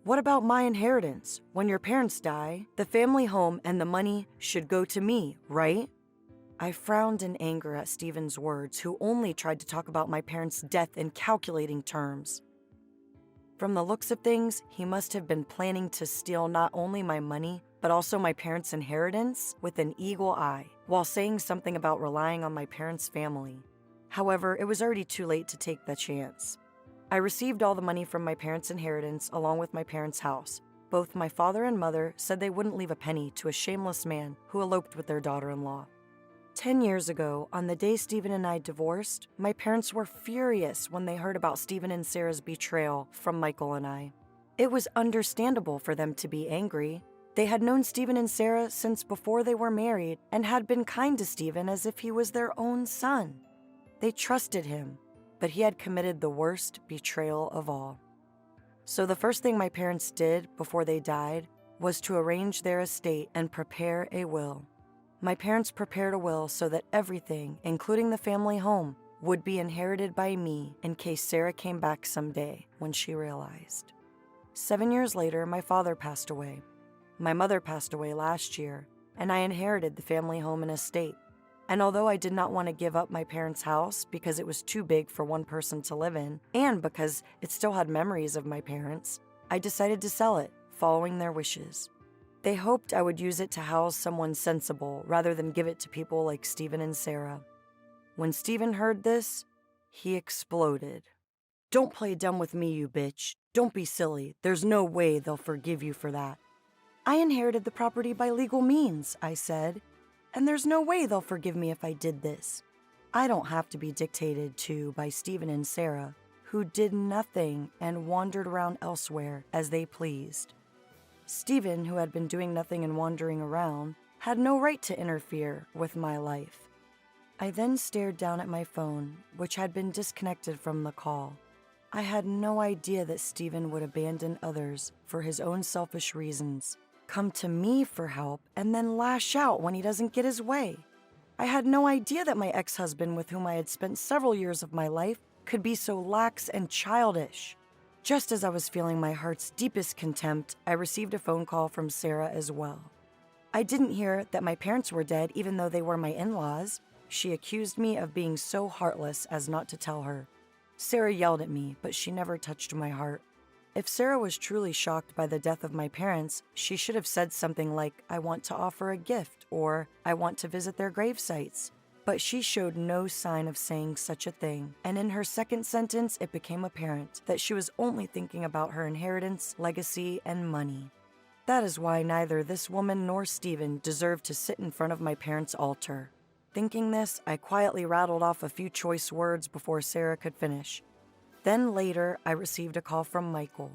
What about my inheritance? When your parents die, the family home and the money should go to me, right? I frowned in anger at Stephen's words, who only tried to talk about my parents' death in calculating terms. From the looks of things, he must have been planning to steal not only my money, but also my parents' inheritance with an eagle eye, while saying something about relying on my parents' family. However, it was already too late to take the chance. I received all the money from my parents' inheritance along with my parents' house. Both my father and mother said they wouldn't leave a penny to a shameless man who eloped with their daughter-in-law. 10 years ago, on the day Stephen and I divorced, my parents were furious when they heard about Stephen and Sarah's betrayal from Michael and I. It was understandable for them to be angry. They had known Stephen and Sarah since before they were married and had been kind to Stephen as if he was their own son. They trusted him, but he had committed the worst betrayal of all. So the first thing my parents did before they died was to arrange their estate and prepare a will. My parents prepared a will so that everything, including the family home, would be inherited by me in case Sarah came back someday when she realized. 7 years later, my father passed away. My mother passed away last year, and I inherited the family home and estate. And although I did not want to give up my parents' house because it was too big for one person to live in, and because it still had memories of my parents, I decided to sell it, following their wishes. They hoped I would use it to house someone sensible rather than give it to people like Stephen and Sarah. When Stephen heard this, he exploded. "Don't play dumb with me, you bitch. Don't be silly. There's no way they'll forgive you for that." "I inherited the property by legal means," I said, "and there's no way they'll forgive me if I did this. I don't have to be dictated to by Stephen and Sarah, who did nothing and wandered around elsewhere as they pleased." Stephen, who had been doing nothing and wandering around, had no right to interfere with my life. I then stared down at my phone, which had been disconnected from the call. I had no idea that Stephen would abandon others for his own selfish reasons, come to me for help, and then lash out when he doesn't get his way. I had no idea that my ex-husband, with whom I had spent several years of my life, could be so lax and childish. Just as I was feeling my heart's deepest contempt, I received a phone call from Sarah as well. I didn't hear that my parents were dead even though they were my in-laws. She accused me of being so heartless as not to tell her. Sarah yelled at me, but she never touched my heart. If Sarah was truly shocked by the death of my parents, she should have said something like, "I want to offer a gift," or "I want to visit their grave sites." But she showed no sign of saying such a thing, and in her second sentence, it became apparent that she was only thinking about her inheritance, legacy, and money. That is why neither this woman nor Stephen deserved to sit in front of my parents' altar. Thinking this, I quietly rattled off a few choice words before Sarah could finish. Then later, I received a call from Michael.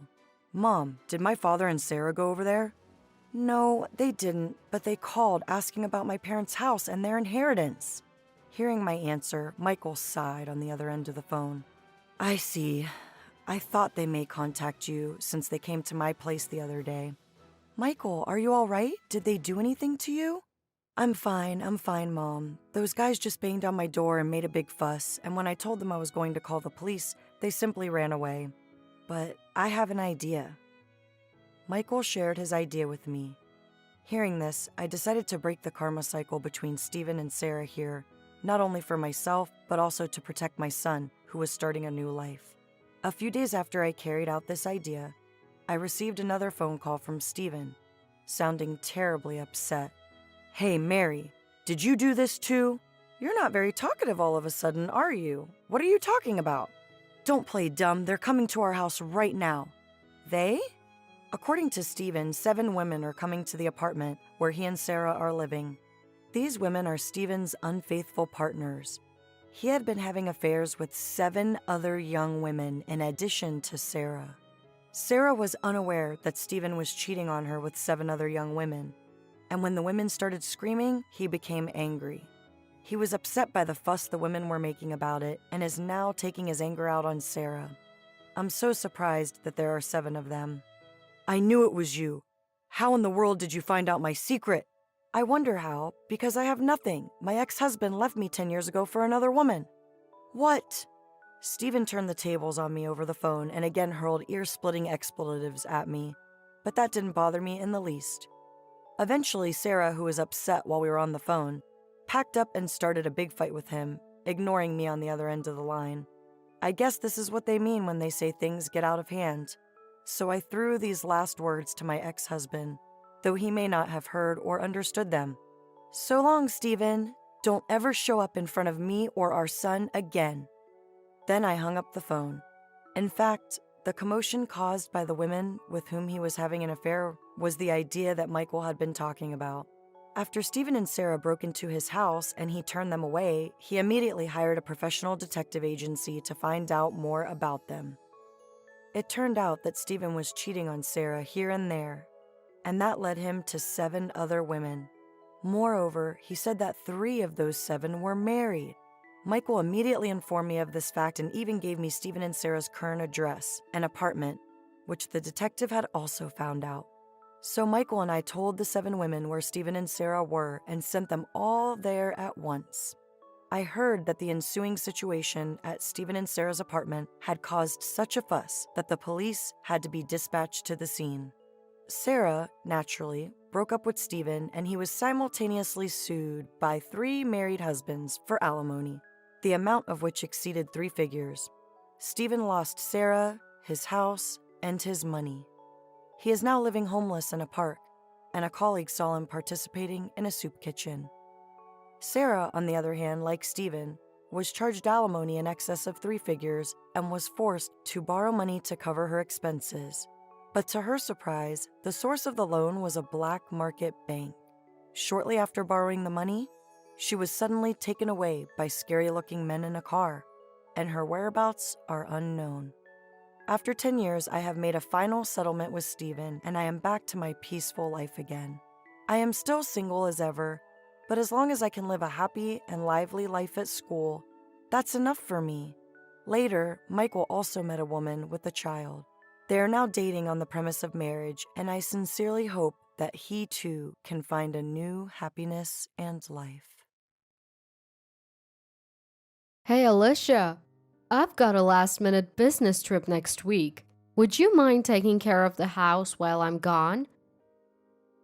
"Mom, did my father and Sarah go over there?" "No, they didn't, but they called asking about my parents' house and their inheritance." Hearing my answer, Michael sighed on the other end of the phone. "I see. I thought they may contact you since they came to my place the other day." "Michael, are you all right? Did they do anything to you?" I'm fine, Mom. Those guys just banged on my door and made a big fuss, and when I told them I was going to call the police, they simply ran away. But I have an idea." Michael shared his idea with me. Hearing this, I decided to break the karma cycle between Stephen and Sarah here, not only for myself, but also to protect my son, who was starting a new life. A few days after I carried out this idea, I received another phone call from Stephen, sounding terribly upset. "Hey, Mary, did you do this too? You're not very talkative all of a sudden, are you? What are you talking about?" "Don't play dumb. They're coming to our house right now." "They?" According to Stephen, 7 women are coming to the apartment where he and Sarah are living. These women are Stephen's unfaithful partners. He had been having affairs with 7 other young women in addition to Sarah. Sarah was unaware that Stephen was cheating on her with 7 other young women. And when the women started screaming, he became angry. He was upset by the fuss the women were making about it and is now taking his anger out on Sarah. I'm so surprised that there are 7 of them. "I knew it was you. How in the world did you find out my secret?" "I wonder how, because I have nothing. My ex-husband left me 10 years ago for another woman." "What?" Stephen turned the tables on me over the phone and again hurled ear-splitting expletives at me, but that didn't bother me in the least. Eventually, Sarah, who was upset while we were on the phone, packed up and started a big fight with him, ignoring me on the other end of the line. I guess this is what they mean when they say things get out of hand. So I threw these last words to my ex-husband, though he may not have heard or understood them. "So long, Stephen. Don't ever show up in front of me or our son again." Then I hung up the phone. In fact, the commotion caused by the women with whom he was having an affair was the idea that Michael had been talking about. After Stephen and Sarah broke into his house and he turned them away, he immediately hired a professional detective agency to find out more about them. It turned out that Stephen was cheating on Sarah here and there, and that led him to 7 other women. Moreover, he said that 3 of those 7 were married. Michael immediately informed me of this fact and even gave me Stephen and Sarah's current address and apartment, which the detective had also found out. So Michael and I told the 7 women where Stephen and Sarah were and sent them all there at once. I heard that the ensuing situation at Stephen and Sarah's apartment had caused such a fuss that the police had to be dispatched to the scene. Sarah, naturally, broke up with Stephen, and he was simultaneously sued by 3 married husbands for alimony, the amount of which exceeded 3 figures. Stephen lost Sarah, his house, and his money. He is now living homeless in a park, and a colleague saw him participating in a soup kitchen. Sarah, on the other hand, like Stephen, was charged alimony in excess of 3 figures and was forced to borrow money to cover her expenses. But to her surprise, the source of the loan was a black market bank. Shortly after borrowing the money, she was suddenly taken away by scary-looking men in a car, and her whereabouts are unknown. After 10 years, I have made a final settlement with Stephen, and I am back to my peaceful life again. I am still single as ever, but as long as I can live a happy and lively life at school, that's enough for me. Later, Michael also met a woman with a child. They are now dating on the premise of marriage, and I sincerely hope that he too can find a new happiness and life. Hey, Alicia, I've got a last-minute business trip next week. Would you mind taking care of the house while I'm gone?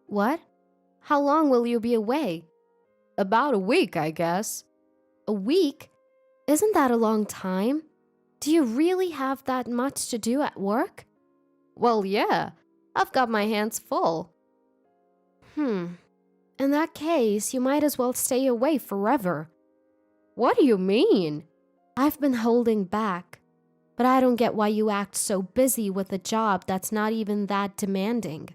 What? How long will you be away? About a week, I guess. A week? Isn't that a long time? Do you really have that much to do at work? Well, yeah, I've got my hands full. In that case, you might as well stay away forever. What do you mean? I've been holding back, but I don't get why you act so busy with a job that's not even that demanding.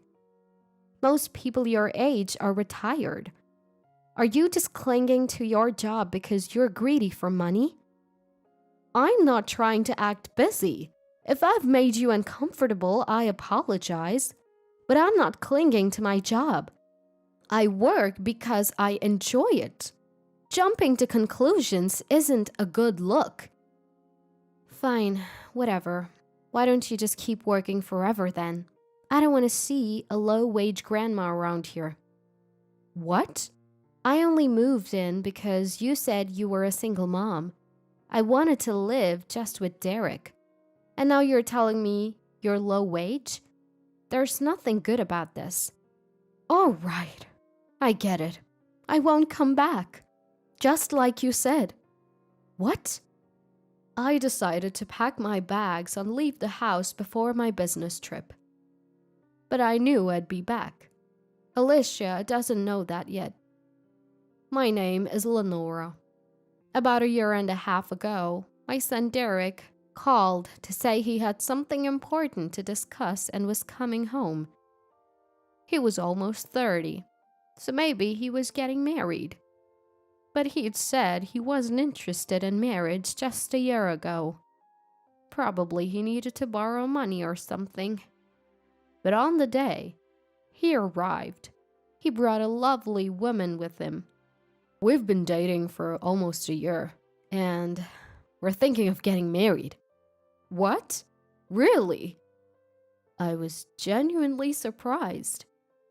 Most people your age are retired. Are you just clinging to your job because you're greedy for money? I'm not trying to act busy. If I've made you uncomfortable, I apologize. But I'm not clinging to my job. I work because I enjoy it. Jumping to conclusions isn't a good look. Fine, whatever. Why don't you just keep working forever then? I don't want to see a low-wage grandma around here. What? I only moved in because you said you were a single mom. I wanted to live just with Derek. And now you're telling me you're low wage? There's nothing good about this. All right, I get it. I won't come back. Just like you said. What? I decided to pack my bags and leave the house before my business trip. But I knew I'd be back. Alicia doesn't know that yet. My name is Lenora. About 1.5 years ago, my son Derek called to say he had something important to discuss and was coming home. He was almost 30, so maybe he was getting married. But he'd said he wasn't interested in marriage just 1 year ago. Probably he needed to borrow money or something. But on the day he arrived, he brought a lovely woman with him. We've been dating for almost 1 year, and we're thinking of getting married. What? Really? I was genuinely surprised.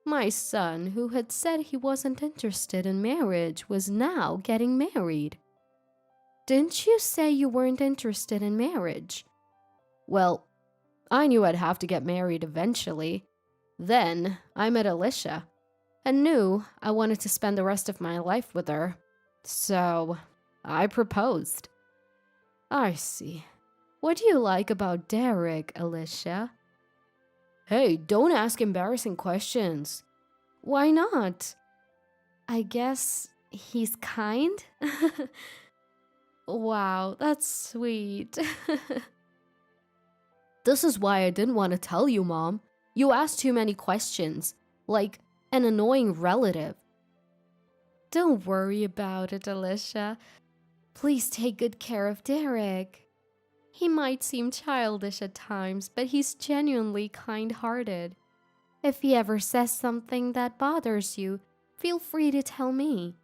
My son, who had said he wasn't interested in marriage, was now getting married. Didn't you say you weren't interested in marriage? Well, I knew I'd have to get married eventually. Then I met Alicia and knew I wanted to spend the rest of my life with her. So I proposed. I see. What do you like about Derek, Alicia? Hey, don't ask embarrassing questions. Why not? I guess he's kind? Wow, that's sweet. This is why I didn't want to tell you, Mom. You asked too many questions, like an annoying relative. Don't worry about it, Alicia. Please take good care of Derek. He might seem childish at times, but he's genuinely kind-hearted. If he ever says something that bothers you, feel free to tell me.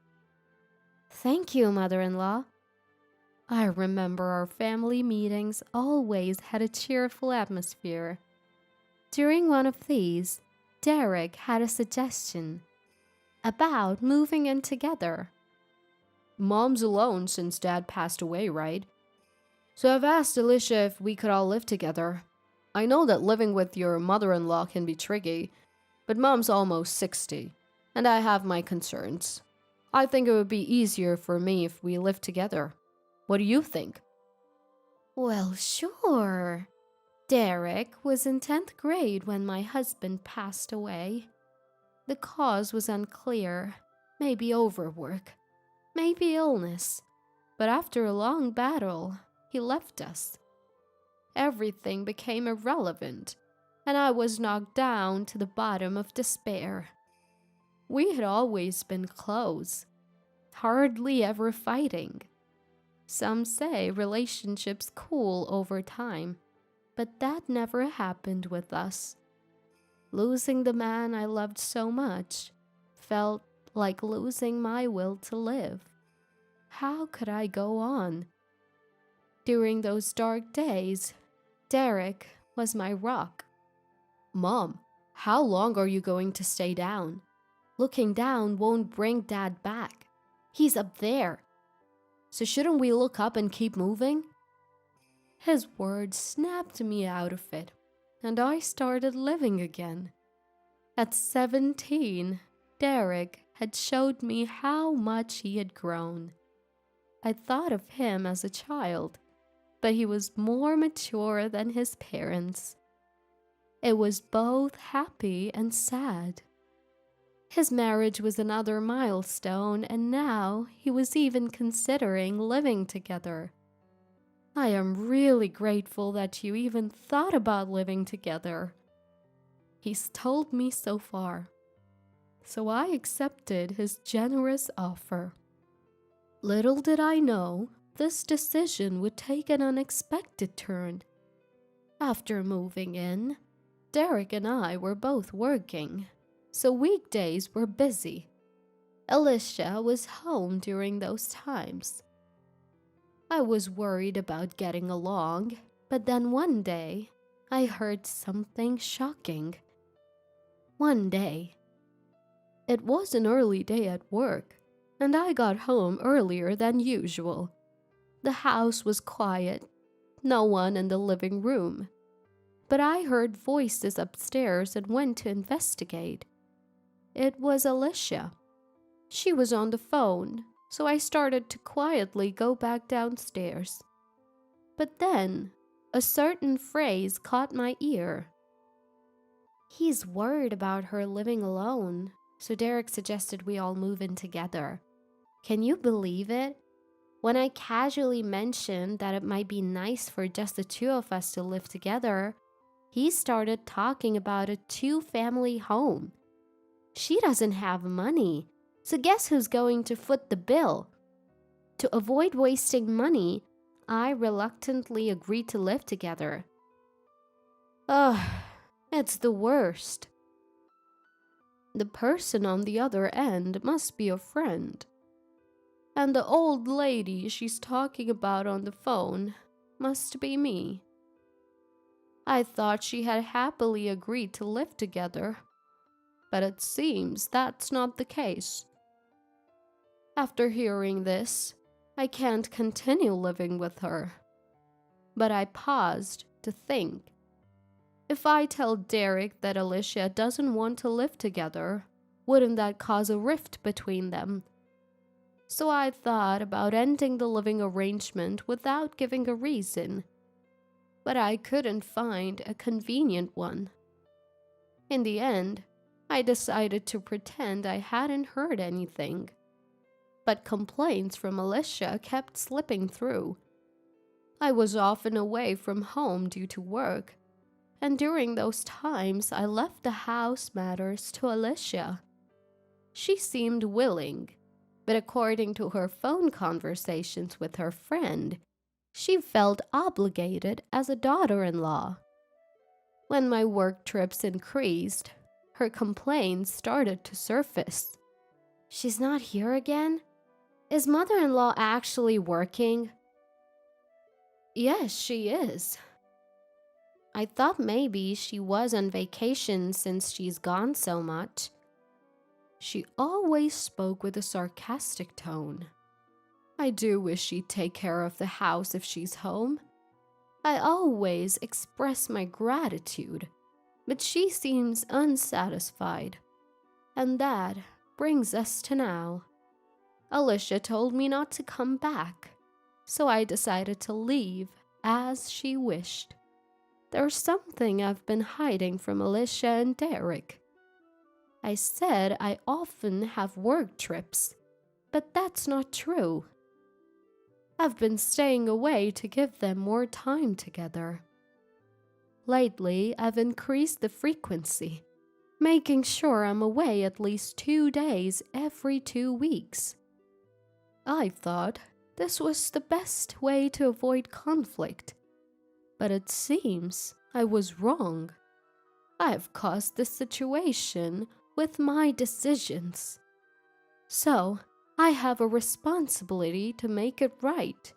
Thank you, mother-in-law. I remember our family meetings always had a cheerful atmosphere. During one of these, Derek had a suggestion about moving in together. Mom's alone since Dad passed away, right? So I've asked Alicia if we could all live together. I know that living with your mother-in-law can be tricky, but Mom's almost 60, and I have my concerns. I think it would be easier for me if we lived together. What do you think? Well, sure. Derek was in 10th grade when my husband passed away. The cause was unclear, maybe overwork, maybe illness, but after a long battle, he left us. Everything became irrelevant, and I was knocked down to the bottom of despair. We had always been close, hardly ever fighting. Some say relationships cool over time, but that never happened with us. Losing the man I loved so much felt like losing my will to live. How could I go on? During those dark days, Derek was my rock. Mom, how long are you going to stay down? Looking down won't bring Dad back. He's up there. So shouldn't we look up and keep moving? His words snapped me out of it, and I started living again. At 17, Derek had showed me how much he had grown. I thought of him as a child, but he was more mature than his parents. It was both happy and sad. His marriage was another milestone, and now he was even considering living together. I am really grateful that you even thought about living together. He's told me so far, so I accepted his generous offer. Little did I know this decision would take an unexpected turn. After moving in, Derek and I were both working, so weekdays were busy. Alicia was home during those times. I was worried about getting along, but then one day, I heard something shocking. One day. It was an early day at work, and I got home earlier than usual. The house was quiet, no one in the living room. But I heard voices upstairs and went to investigate. It was Alicia. She was on the phone, so I started to quietly go back downstairs. But then, a certain phrase caught my ear. He's worried about her living alone, so Derek suggested we all move in together. Can you believe it? When I casually mentioned that it might be nice for just the two of us to live together, he started talking about a two-family home. She doesn't have money, so guess who's going to foot the bill? To avoid wasting money, I reluctantly agreed to live together. Ugh, it's the worst. The person on the other end must be a friend. And the old lady she's talking about on the phone must be me. I thought she had happily agreed to live together, but it seems that's not the case. After hearing this, I can't continue living with her. But I paused to think. If I tell Derek that Alicia doesn't want to live together, wouldn't that cause a rift between them? So I thought about ending the living arrangement without giving a reason. But I couldn't find a convenient one. In the end, I decided to pretend I hadn't heard anything. But complaints from Alicia kept slipping through. I was often away from home due to work, and during those times I left the house matters to Alicia. She seemed willing, but according to her phone conversations with her friend, she felt obligated as a daughter-in-law. When my work trips increased, her complaints started to surface. She's not here again? Is mother-in-law actually working? Yes, she is. I thought maybe she was on vacation since she's gone so much. She always spoke with a sarcastic tone. I do wish she'd take care of the house if she's home. I always express my gratitude, but she seems unsatisfied. And that brings us to now. Alicia told me not to come back, so I decided to leave as she wished. There's something I've been hiding from Alicia and Derek. I said I often have work trips, but that's not true. I've been staying away to give them more time together. Lately, I've increased the frequency, making sure I'm away at least 2 days every 2 weeks. I thought this was the best way to avoid conflict, but it seems I was wrong. I've caused this situation with my decisions. So, I have a responsibility to make it right.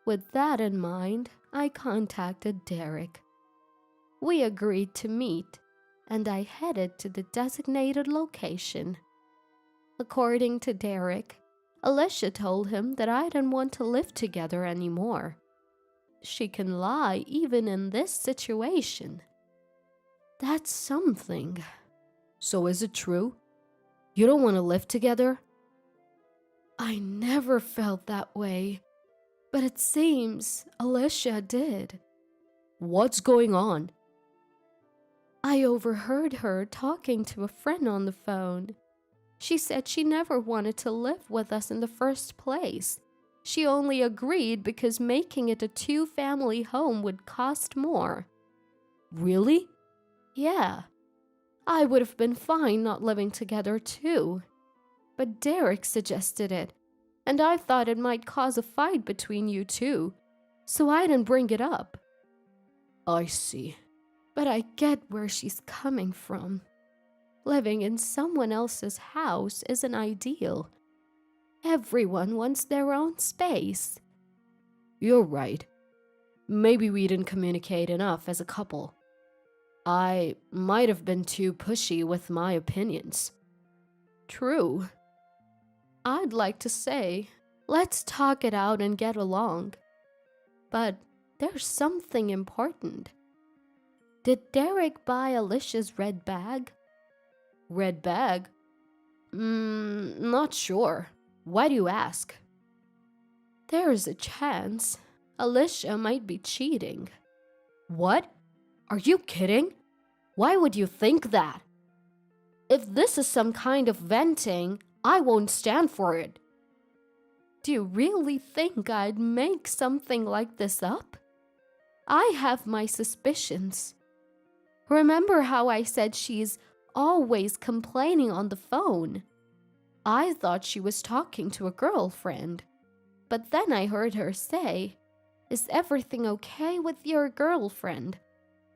With that in mind, I contacted Derek. We agreed to meet, and I headed to the designated location. According to Derek, Alicia told him that I didn't want to live together anymore. She can lie even in this situation. That's something. So is it true? You don't want to live together? I never felt that way, but it seems Alicia did. What's going on? I overheard her talking to a friend on the phone. She said she never wanted to live with us in the first place. She only agreed because making it a 2-family home would cost more. Really? Yeah. I would have been fine not living together too. But Derek suggested it, and I thought it might cause a fight between you two, so I didn't bring it up. I see. But I get where she's coming from. Living in someone else's house isn't ideal. Everyone wants their own space. You're right. Maybe we didn't communicate enough as a couple. I might have been too pushy with my opinions. True. I'd like to say, let's talk it out and get along. But there's something important. Did Derek buy Alicia's red bag? Red bag? Not sure. Why do you ask? There's a chance Alicia might be cheating. What? Are you kidding? Why would you think that? If this is some kind of venting, I won't stand for it. Do you really think I'd make something like this up? I have my suspicions. Remember how I said she's always complaining on the phone? I thought she was talking to a girlfriend, but then I heard her say, "Is everything okay with your girlfriend?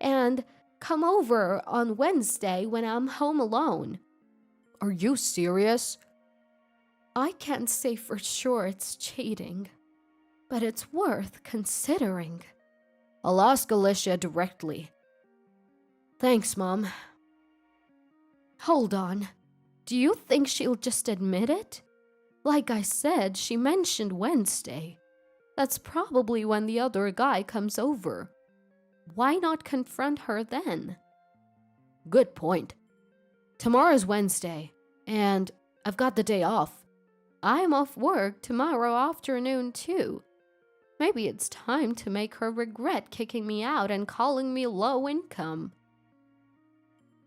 And come over on Wednesday when I'm home alone." Are you serious? I can't say for sure it's cheating, but it's worth considering. I'll ask Alicia directly. Thanks, Mom. Hold on. Do you think she'll just admit it? Like I said, she mentioned Wednesday. That's probably when the other guy comes over. Why not confront her then? Good point. Tomorrow's Wednesday, and I've got the day off. I'm off work tomorrow afternoon too. Maybe it's time to make her regret kicking me out and calling me low income.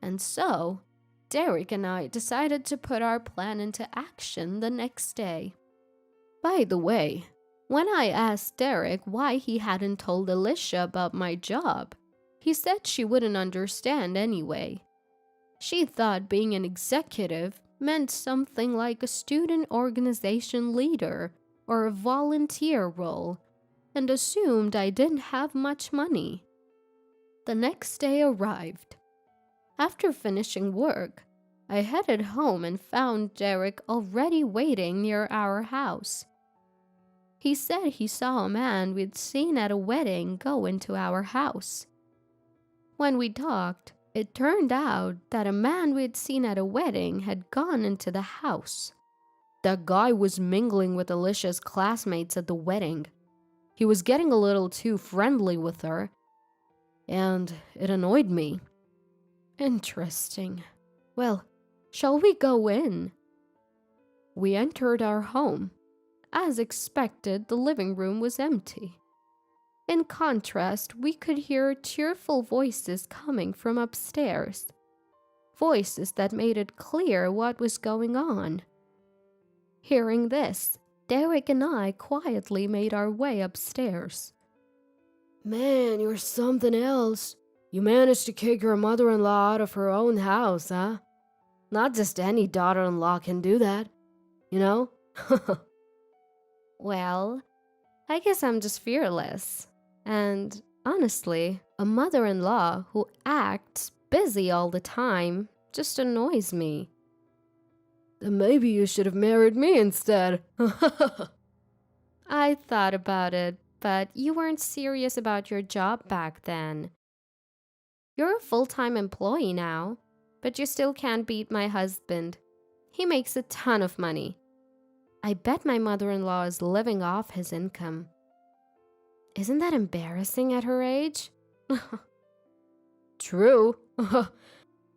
And so, Derek and I decided to put our plan into action the next day. By the way, when I asked Derek why he hadn't told Alicia about my job, he said she wouldn't understand anyway. She thought being an executive meant something like a student organization leader or a volunteer role, and assumed I didn't have much money. The next day arrived. After finishing work, I headed home and found Derek already waiting near our house. He said he saw a man we'd seen at a wedding go into our house. When we talked, it turned out that a man we'd seen at a wedding had gone into the house. That guy was mingling with Alicia's classmates at the wedding. He was getting a little too friendly with her, and it annoyed me. Interesting. Well, shall we go in? We entered our home. As expected, the living room was empty. In contrast, we could hear cheerful voices coming from upstairs. Voices that made it clear what was going on. Hearing this, Derek and I quietly made our way upstairs. Man, you're something else. You managed to kick your mother-in-law out of her own house, huh? Not just any daughter-in-law can do that, you know? Well, I guess I'm just fearless. And honestly, a mother-in-law who acts busy all the time just annoys me. Then maybe you should have married me instead. I thought about it, but you weren't serious about your job back then. You're a full-time employee now, but you still can't beat my husband. He makes a ton of money. I bet my mother-in-law is living off his income. Isn't that embarrassing at her age? True.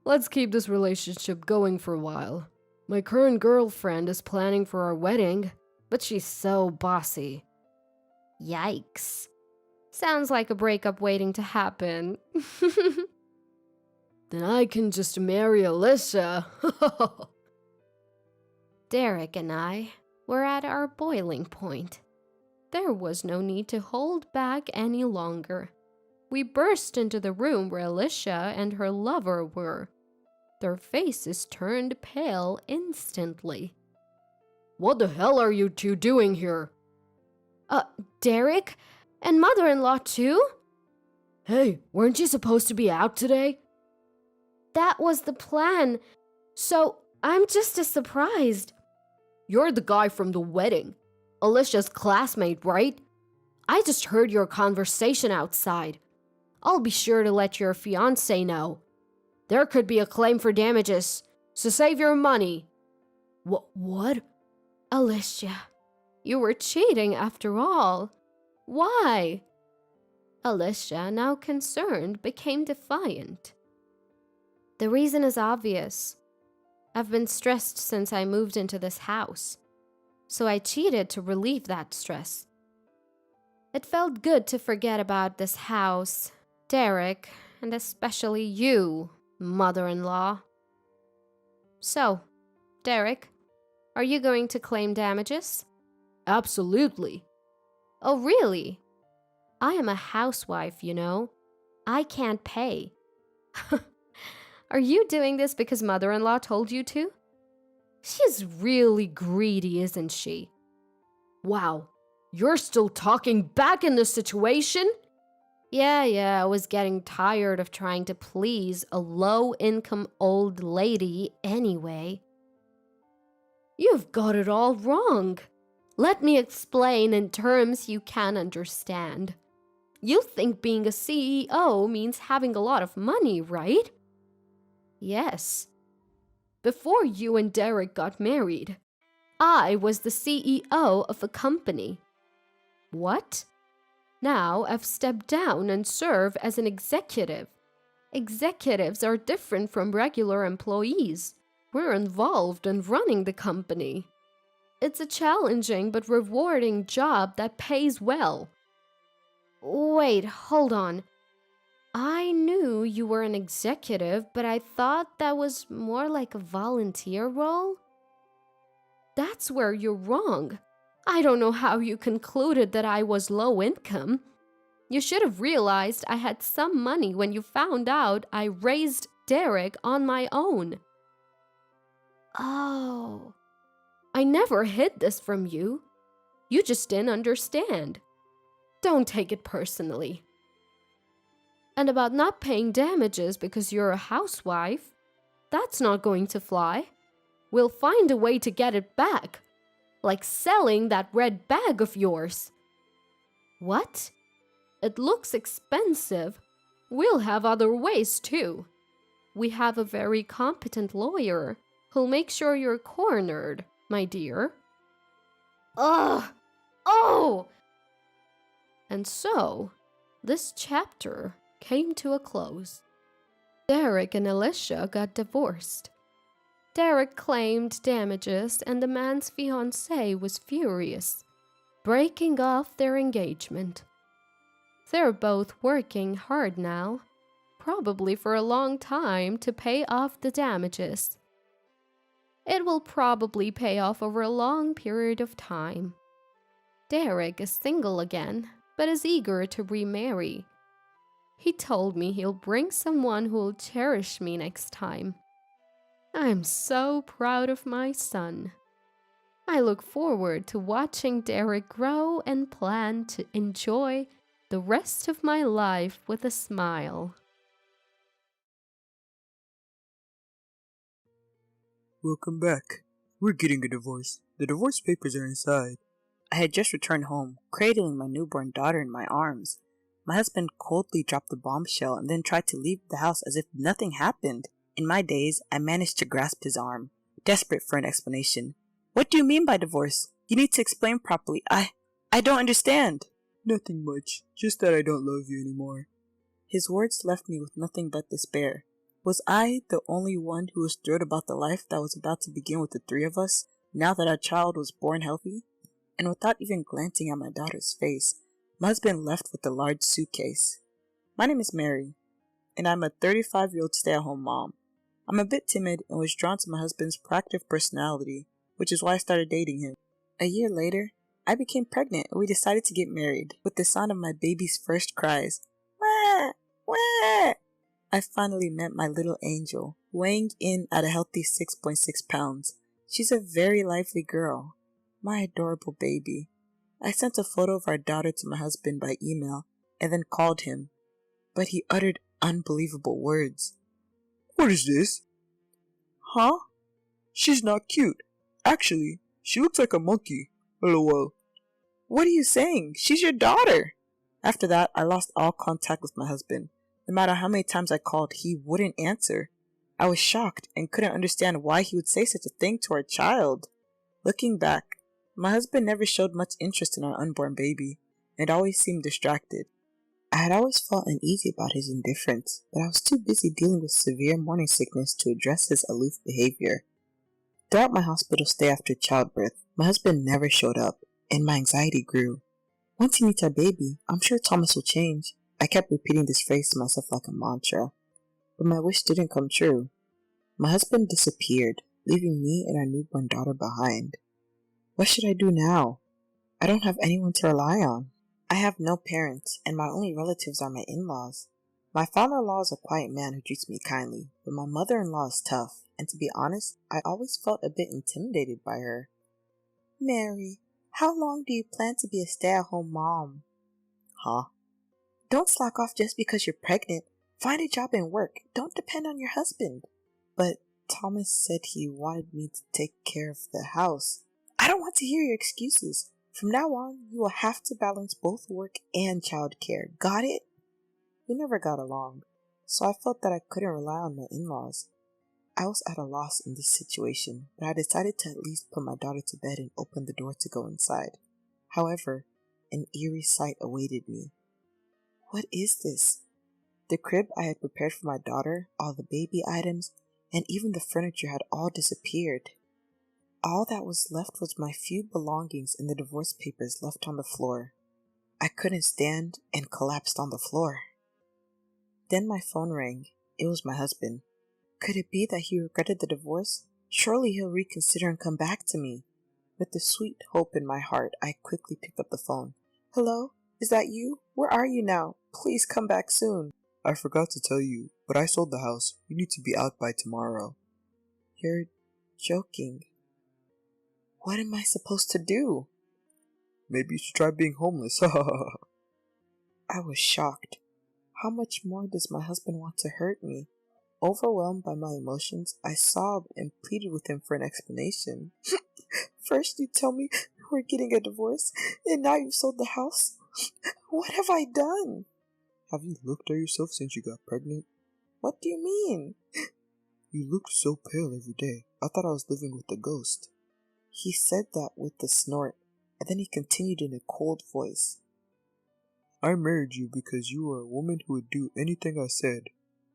Let's keep this relationship going for a while. My current girlfriend is planning for our wedding, but she's so bossy. Yikes. Sounds like a breakup waiting to happen. Then I can just marry Alicia. Derek and I were at our boiling point. There was no need to hold back any longer. We burst into the room where Alicia and her lover were. Their faces turned pale instantly. What the hell are you two doing here? Derek? And mother-in-law too? Hey, weren't you supposed to be out today? That was the plan. So I'm just as surprised. You're the guy from the wedding. Alicia's classmate, right? I just heard your conversation outside. I'll be sure to let your fiancé know. There could be a claim for damages, so save your money. What? Alicia, you were cheating after all. Why? Alicia, now concerned, became defiant. The reason is obvious. I've been stressed since I moved into this house, so I cheated to relieve that stress. It felt good to forget about this house, Derek, and especially you, mother-in-law. So, Derek, are you going to claim damages? Absolutely. Oh, really? I am a housewife, you know. I can't pay. Are you doing this because mother-in-law told you to? She's really greedy, isn't she? Wow, you're still talking back in this situation? Yeah, I was getting tired of trying to please a low-income old lady anyway. You've got it all wrong. Let me explain in terms you can understand. You think being a CEO means having a lot of money, right? Yes. Before you and Derek got married, I was the CEO of a company. What? Now I've stepped down and serve as an executive. Executives are different from regular employees. We're involved in running the company. It's a challenging but rewarding job that pays well. Wait, hold on. I knew you were an executive, but I thought that was more like a volunteer role? That's where you're wrong. I don't know how you concluded that I was low income. You should have realized I had some money when you found out I raised Derek on my own. Oh, I never hid this from you. You just didn't understand. Don't take it personally. And about not paying damages because you're a housewife, that's not going to fly. We'll find a way to get it back, like selling that red bag of yours. What? It looks expensive. We'll have other ways too. We have a very competent lawyer who'll make sure you're cornered, my dear. Ugh! Oh! And so, this chapter came to a close. Derek and Alicia got divorced. Derek claimed damages, and the man's fiancée was furious, breaking off their engagement. They're both working hard now, probably for a long time, to pay off the damages. It will probably pay off over a long period of time. Derek is single again, but is eager to remarry. He told me he'll bring someone who will cherish me next time. I'm so proud of my son. I look forward to watching Derek grow and plan to enjoy the rest of my life with a smile. Welcome back. We're getting a divorce. The divorce papers are inside. I had just returned home, cradling my newborn daughter in my arms. My husband coldly dropped the bombshell and then tried to leave the house as if nothing happened. In my daze, I managed to grasp his arm, desperate for an explanation. What do you mean by divorce? You need to explain properly. I don't understand. Nothing much, just that I don't love you anymore. His words left me with nothing but despair. Was I the only one who was thrilled about the life that was about to begin with the three of us, now that our child was born healthy? And without even glancing at my daughter's face, my husband left with a large suitcase. My name is Mary, and I'm a 35-year-old stay-at-home mom. I'm a bit timid and was drawn to my husband's proactive personality, which is why I started dating him. A year later, I became pregnant and we decided to get married. With the sound of my baby's first cries, "Wah! Wah!" I finally met my little angel, weighing in at a healthy 6.6 pounds. She's a very lively girl. My adorable baby. I sent a photo of our daughter to my husband by email and then called him, but he uttered unbelievable words. What is this? Huh? She's not cute. Actually, she looks like a monkey. LOL. What are you saying? She's your daughter. After that, I lost all contact with my husband. No matter how many times I called, he wouldn't answer. I was shocked and couldn't understand why he would say such a thing to our child. Looking back, my husband never showed much interest in our unborn baby and always seemed distracted. I had always felt uneasy about his indifference, but I was too busy dealing with severe morning sickness to address his aloof behavior. Throughout my hospital stay after childbirth, my husband never showed up, and my anxiety grew. Once he meets our baby, I'm sure Thomas will change. I kept repeating this phrase to myself like a mantra, but my wish didn't come true. My husband disappeared, leaving me and our newborn daughter behind. What should I do now? I don't have anyone to rely on. I have no parents, and my only relatives are my in-laws. My father-in-law is a quiet man who treats me kindly, but my mother-in-law is tough, and to be honest, I always felt a bit intimidated by her. Mary, how long do you plan to be a stay-at-home mom? Huh? Don't slack off just because you're pregnant. Find a job and work. Don't depend on your husband. But Thomas said he wanted me to take care of the house. I don't want to hear your excuses. From now on, you will have to balance both work and childcare. Got it? We never got along, so I felt that I couldn't rely on my in-laws. I was at a loss in this situation, but I decided to at least put my daughter to bed and open the door to go inside. However, an eerie sight awaited me. What is this? The crib I had prepared for my daughter, all the baby items, and even the furniture had all disappeared. All that was left was my few belongings and the divorce papers left on the floor. I couldn't stand and collapsed on the floor. Then my phone rang. It was my husband. Could it be that he regretted the divorce? Surely he'll reconsider and come back to me. With the sweet hope in my heart, I quickly picked up the phone. Hello? Is that you? Where are you now? Please come back soon. I forgot to tell you, but I sold the house. You need to be out by tomorrow. You're joking. What am I supposed to do? Maybe you should try being homeless. I was shocked. How much more does my husband want to hurt me? Overwhelmed by my emotions, I sobbed and pleaded with him for an explanation. First you tell me we're getting a divorce, and now you've sold the house? What have I done? Have you looked at yourself since you got pregnant? What do you mean? You looked so pale every day. I thought I was living with a ghost. He said that with a snort, and then he continued in a cold voice. I married you because you were a woman who would do anything I said,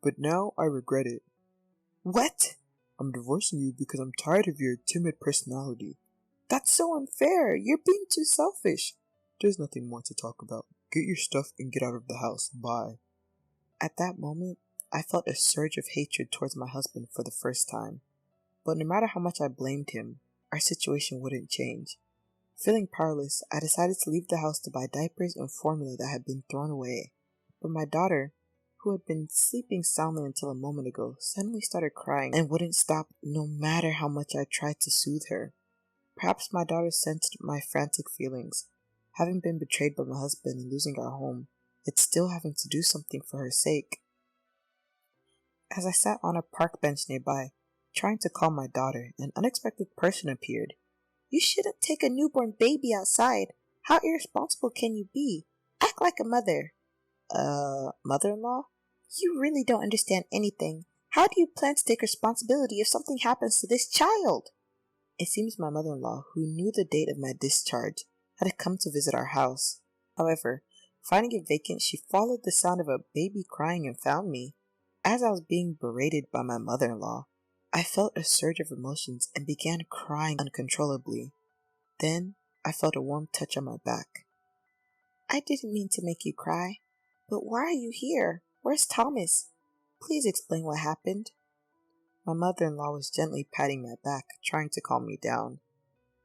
but now I regret it. What? I'm divorcing you because I'm tired of your timid personality. That's so unfair. You're being too selfish. There's nothing more to talk about. Get your stuff and get out of the house. Bye. At that moment, I felt a surge of hatred towards my husband for the first time. But no matter how much I blamed him, our situation wouldn't change. Feeling powerless, I decided to leave the house to buy diapers and formula that had been thrown away. But my daughter, who had been sleeping soundly until a moment ago, suddenly started crying and wouldn't stop no matter how much I tried to soothe her. Perhaps my daughter sensed my frantic feelings. Having been betrayed by my husband and losing our home, yet still having to do something for her sake. As I sat on a park bench nearby, trying to calm my daughter, an unexpected person appeared. You shouldn't take a newborn baby outside. How irresponsible can you be? Act like a mother. Mother-in-law? You really don't understand anything. How do you plan to take responsibility if something happens to this child? It seems my mother-in-law, who knew the date of my discharge, had come to visit our house. However, finding it vacant, she followed the sound of a baby crying and found me. As I was being berated by my mother-in-law, I felt a surge of emotions and began crying uncontrollably. Then, I felt a warm touch on my back. I didn't mean to make you cry, but why are you here? Where's Thomas? Please explain what happened. My mother-in-law was gently patting my back, trying to calm me down.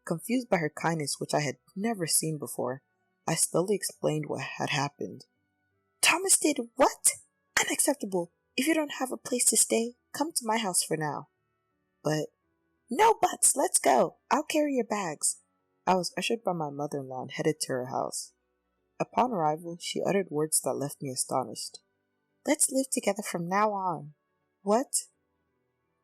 Confused by her kindness, which I had never seen before, I slowly explained what had happened. Thomas did what? Unacceptable. If you don't have a place to stay, come to my house for now. But, no buts, let's go. I'll carry your bags. I was ushered by my mother-in-law and headed to her house. Upon arrival, she uttered words that left me astonished. Let's live together from now on. What?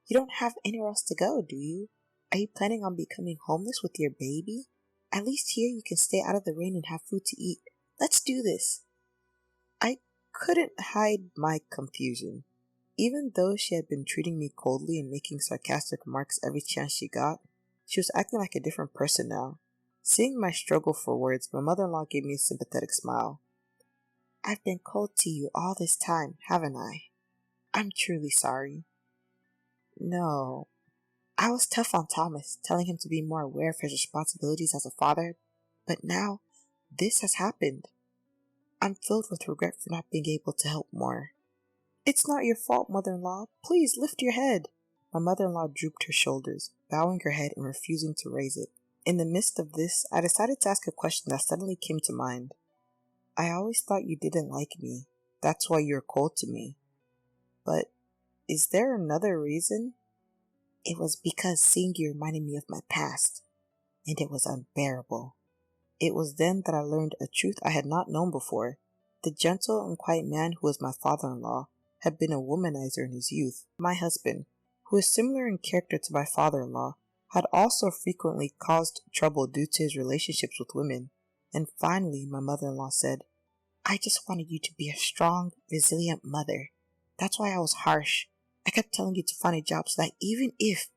You don't have anywhere else to go, do you? Are you planning on becoming homeless with your baby? At least here you can stay out of the rain and have food to eat. Let's do this. I couldn't hide my confusion. Even though she had been treating me coldly and making sarcastic remarks every chance she got, she was acting like a different person now. Seeing my struggle for words, my mother-in-law gave me a sympathetic smile. I've been cold to you all this time, haven't I? I'm truly sorry. No. I was tough on Thomas, telling him to be more aware of his responsibilities as a father, but now this has happened. I'm filled with regret for not being able to help more. It's not your fault, mother-in-law. Please lift your head. My mother-in-law drooped her shoulders, bowing her head and refusing to raise it. In the midst of this, I decided to ask a question that suddenly came to mind. I always thought you didn't like me. That's why you're cold to me. But is there another reason? It was because seeing you reminded me of my past, and it was unbearable. It was then that I learned a truth I had not known before. The gentle and quiet man who was my father-in-law had been a womanizer in his youth. My husband, who is similar in character to my father-in-law, had also frequently caused trouble due to his relationships with women. And finally, my mother-in-law said, I just wanted you to be a strong, resilient mother. That's why I was harsh. I kept telling you to find a job so that even if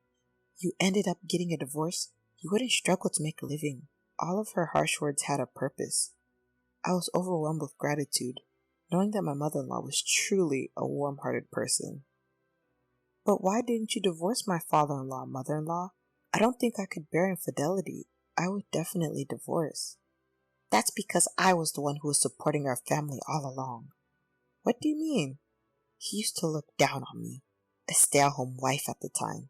you ended up getting a divorce, you wouldn't struggle to make a living. All of her harsh words had a purpose. I was overwhelmed with gratitude, knowing that my mother-in-law was truly a warm-hearted person. But why didn't you divorce my father-in-law, mother-in-law? I don't think I could bear infidelity. I would definitely divorce. That's because I was the one who was supporting our family all along. What do you mean? He used to look down on me, a stay-at-home wife at the time,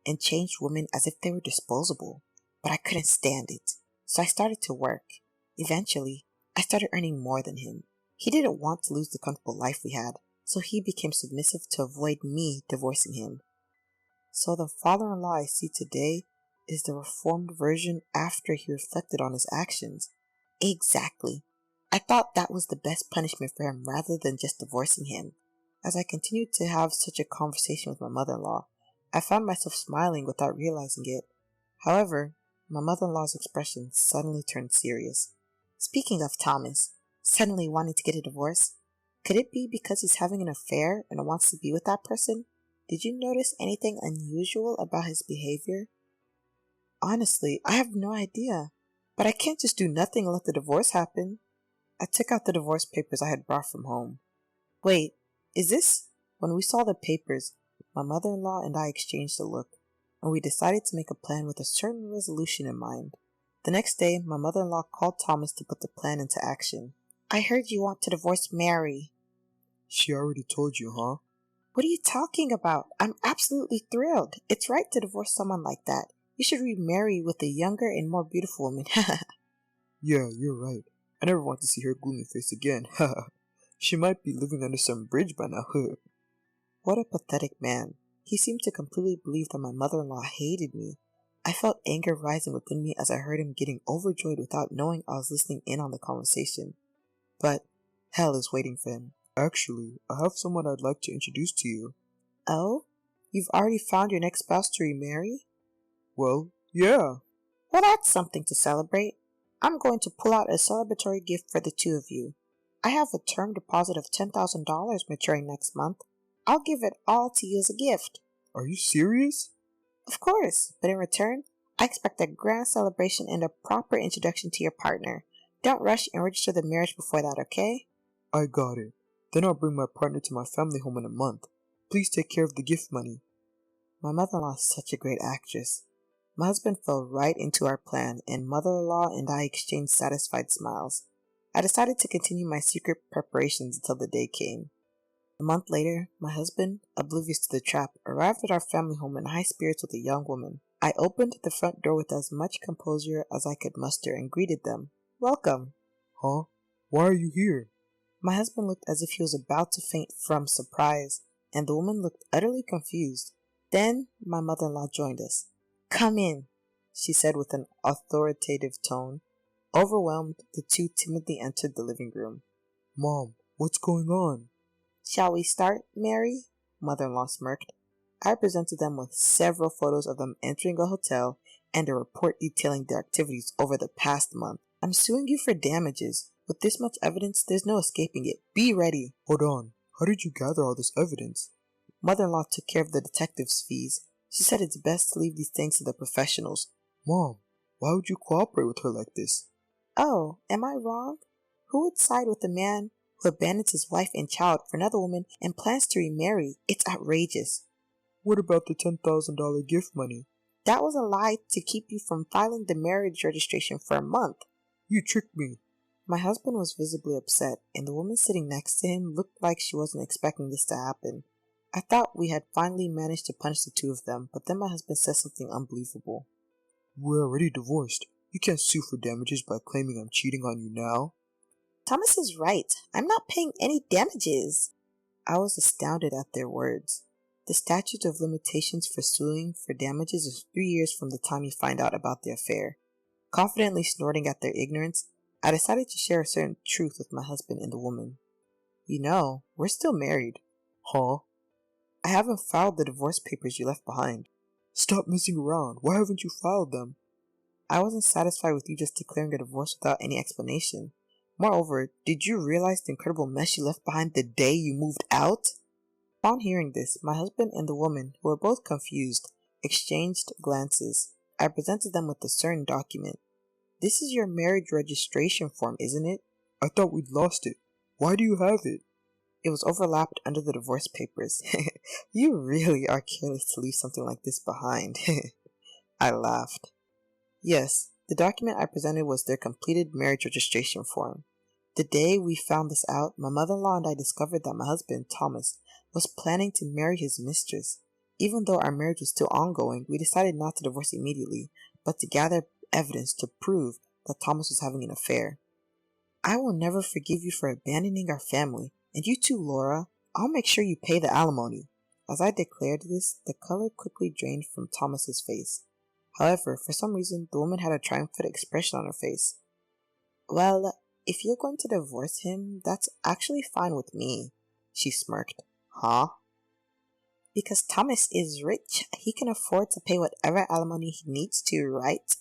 and changed women as if they were disposable. But I couldn't stand it, so I started to work. Eventually, I started earning more than him. He didn't want to lose the comfortable life we had, so he became submissive to avoid me divorcing him. So the father-in-law I see today is the reformed version after he reflected on his actions. Exactly. I thought that was the best punishment for him rather than just divorcing him. As I continued to have such a conversation with my mother-in-law, I found myself smiling without realizing it. However, my mother-in-law's expression suddenly turned serious. Speaking of Thomas, suddenly wanting to get a divorce, could it be because he's having an affair and wants to be with that person? Did you notice anything unusual about his behavior? Honestly, I have no idea. But I can't just do nothing and let the divorce happen. I took out the divorce papers I had brought from home. Wait, is this? When we saw the papers, my mother-in-law and I exchanged a look, and we decided to make a plan with a certain resolution in mind. The next day, my mother-in-law called Thomas to put the plan into action. I heard you want to divorce Mary. She already told you, huh? What are you talking about? I'm absolutely thrilled. It's right to divorce someone like that. You should remarry with a younger and more beautiful woman. Yeah, you're right. I never want to see her gloomy face again. She might be living under some bridge by now. What a pathetic man. He seemed to completely believe that my mother-in-law hated me. I felt anger rising within me as I heard him getting overjoyed without knowing I was listening in on the conversation. But hell is waiting for him. Actually, I have someone I'd like to introduce to you. Oh? You've already found your next spouse to remarry? Well, yeah. Well, that's something to celebrate. I'm going to pull out a celebratory gift for the two of you. I have a term deposit of $10,000 maturing next month. I'll give it all to you as a gift. Are you serious? Of course, but in return, I expect a grand celebration and a proper introduction to your partner. Don't rush and register the marriage before that, okay? I got it. Then I'll bring my partner to my family home in a month. Please take care of the gift money. My mother-in-law is such a great actress. My husband fell right into our plan, and mother-in-law and I exchanged satisfied smiles. I decided to continue my secret preparations until the day came. A month later, my husband, oblivious to the trap, arrived at our family home in high spirits with a young woman. I opened the front door with as much composure as I could muster and greeted them. Welcome. Huh? Why are you here? My husband looked as if he was about to faint from surprise, and the woman looked utterly confused. Then my mother-in-law joined us. Come in, she said with an authoritative tone. Overwhelmed, the two timidly entered the living room. Mom, what's going on? Shall we start, Mary? Mother-in-law smirked. I presented them with several photos of them entering a hotel and a report detailing their activities over the past month. I'm suing you for damages. With this much evidence, there's no escaping it. Be ready. Hold on. How did you gather all this evidence? Mother-in-law took care of the detective's fees. She said it's best to leave these things to the professionals. Mom, why would you cooperate with her like this? Oh, am I wrong? Who would side with a man who abandons his wife and child for another woman and plans to remarry? It's outrageous. What about the $10,000 gift money? That was a lie to keep you from filing the marriage registration for a month. You tricked me. My husband was visibly upset, and the woman sitting next to him looked like she wasn't expecting this to happen. I thought we had finally managed to punish the two of them, but then my husband said something unbelievable. We're already divorced. You can't sue for damages by claiming I'm cheating on you now. Thomas is right. I'm not paying any damages. I was astounded at their words. The statute of limitations for suing for damages is 3 years from the time you find out about the affair. Confidently snorting at their ignorance, I decided to share a certain truth with my husband and the woman. You know, we're still married. Huh? I haven't filed the divorce papers you left behind. Stop messing around. Why haven't you filed them? I wasn't satisfied with you just declaring a divorce without any explanation. Moreover, did you realize the incredible mess you left behind the day you moved out? Upon hearing this, my husband and the woman, who were both confused, exchanged glances. I presented them with a certain document. This is your marriage registration form, isn't it? I thought we'd lost it. Why do you have it? It was overlapped under the divorce papers. You really are careless to leave something like this behind. I laughed. Yes, the document I presented was their completed marriage registration form. The day we found this out, my mother-in-law and I discovered that my husband, Thomas, was planning to marry his mistress. Even though our marriage was still ongoing, we decided not to divorce immediately, but to gather evidence to prove that Thomas was having an affair. I will never forgive you for abandoning our family, and you too, Laura. I'll make sure you pay the alimony. As I declared this, the color quickly drained from Thomas's face. However, for some reason, the woman had a triumphant expression on her face. Well, if you're going to divorce him, that's actually fine with me, she smirked. Huh? Because Thomas is rich, he can afford to pay whatever alimony he needs to, right?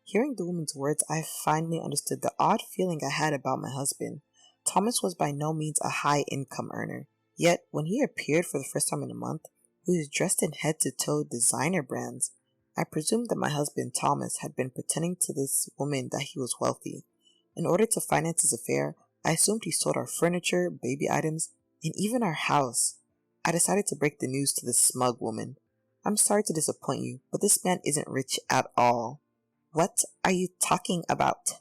Hearing the woman's words, I finally understood the odd feeling I had about my husband. Thomas was by no means a high-income earner, yet when he appeared for the first time in a month, he was dressed in head-to-toe designer brands. I presumed that my husband Thomas had been pretending to this woman that he was wealthy. In order to finance his affair, I assumed he sold our furniture, baby items, and even our house. I decided to break the news to this smug woman. I'm sorry to disappoint you, but this man isn't rich at all. What are you talking about?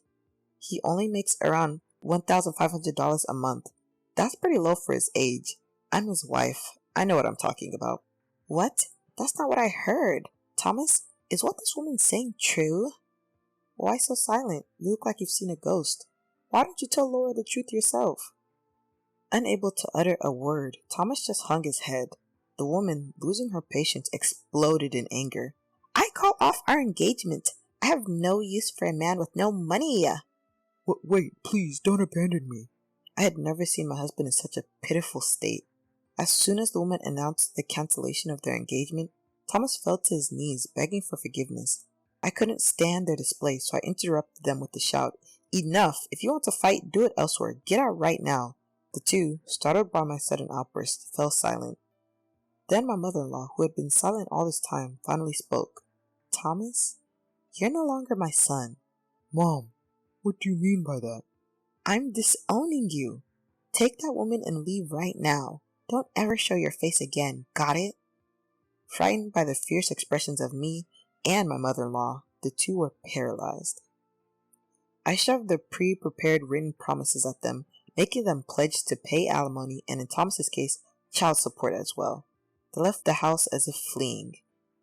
He only makes around $1,500 a month. That's pretty low for his age. I'm his wife. I know what I'm talking about. What? That's not what I heard. Thomas, is what this woman's saying true? Why so silent? You look like you've seen a ghost. Why don't you tell Laura the truth yourself? Unable to utter a word, Thomas just hung his head. The woman, losing her patience, exploded in anger. I call off our engagement. I have no use for a man with no money. Wait, please, don't abandon me. I had never seen my husband in such a pitiful state. As soon as the woman announced the cancellation of their engagement, Thomas fell to his knees, begging for forgiveness. I couldn't stand their display, so I interrupted them with the shout, Enough! If you want to fight, do it elsewhere. Get out right now. The two, startled by my sudden outburst, fell silent. Then my mother-in-law, who had been silent all this time, finally spoke. Thomas, you're no longer my son. Mom, what do you mean by that? I'm disowning you. Take that woman and leave right now. Don't ever show your face again, got it? Frightened by the fierce expressions of me and my mother-in-law, the two were paralyzed. I shoved the pre-prepared written promises at them, making them pledge to pay alimony and, in Thomas's case, child support as well. They left the house as if fleeing.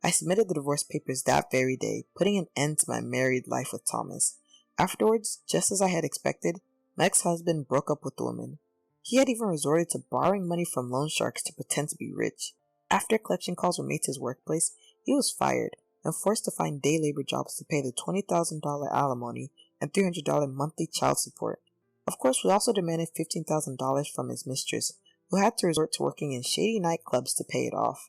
I submitted the divorce papers that very day, putting an end to my married life with Thomas. Afterwards, just as I had expected, my ex-husband broke up with the woman. He had even resorted to borrowing money from loan sharks to pretend to be rich. After collection calls were made to his workplace, he was fired and forced to find day labor jobs to pay the $20,000 alimony and $300 monthly child support. Of course, we also demanded $15,000 from his mistress, who had to resort to working in shady nightclubs to pay it off.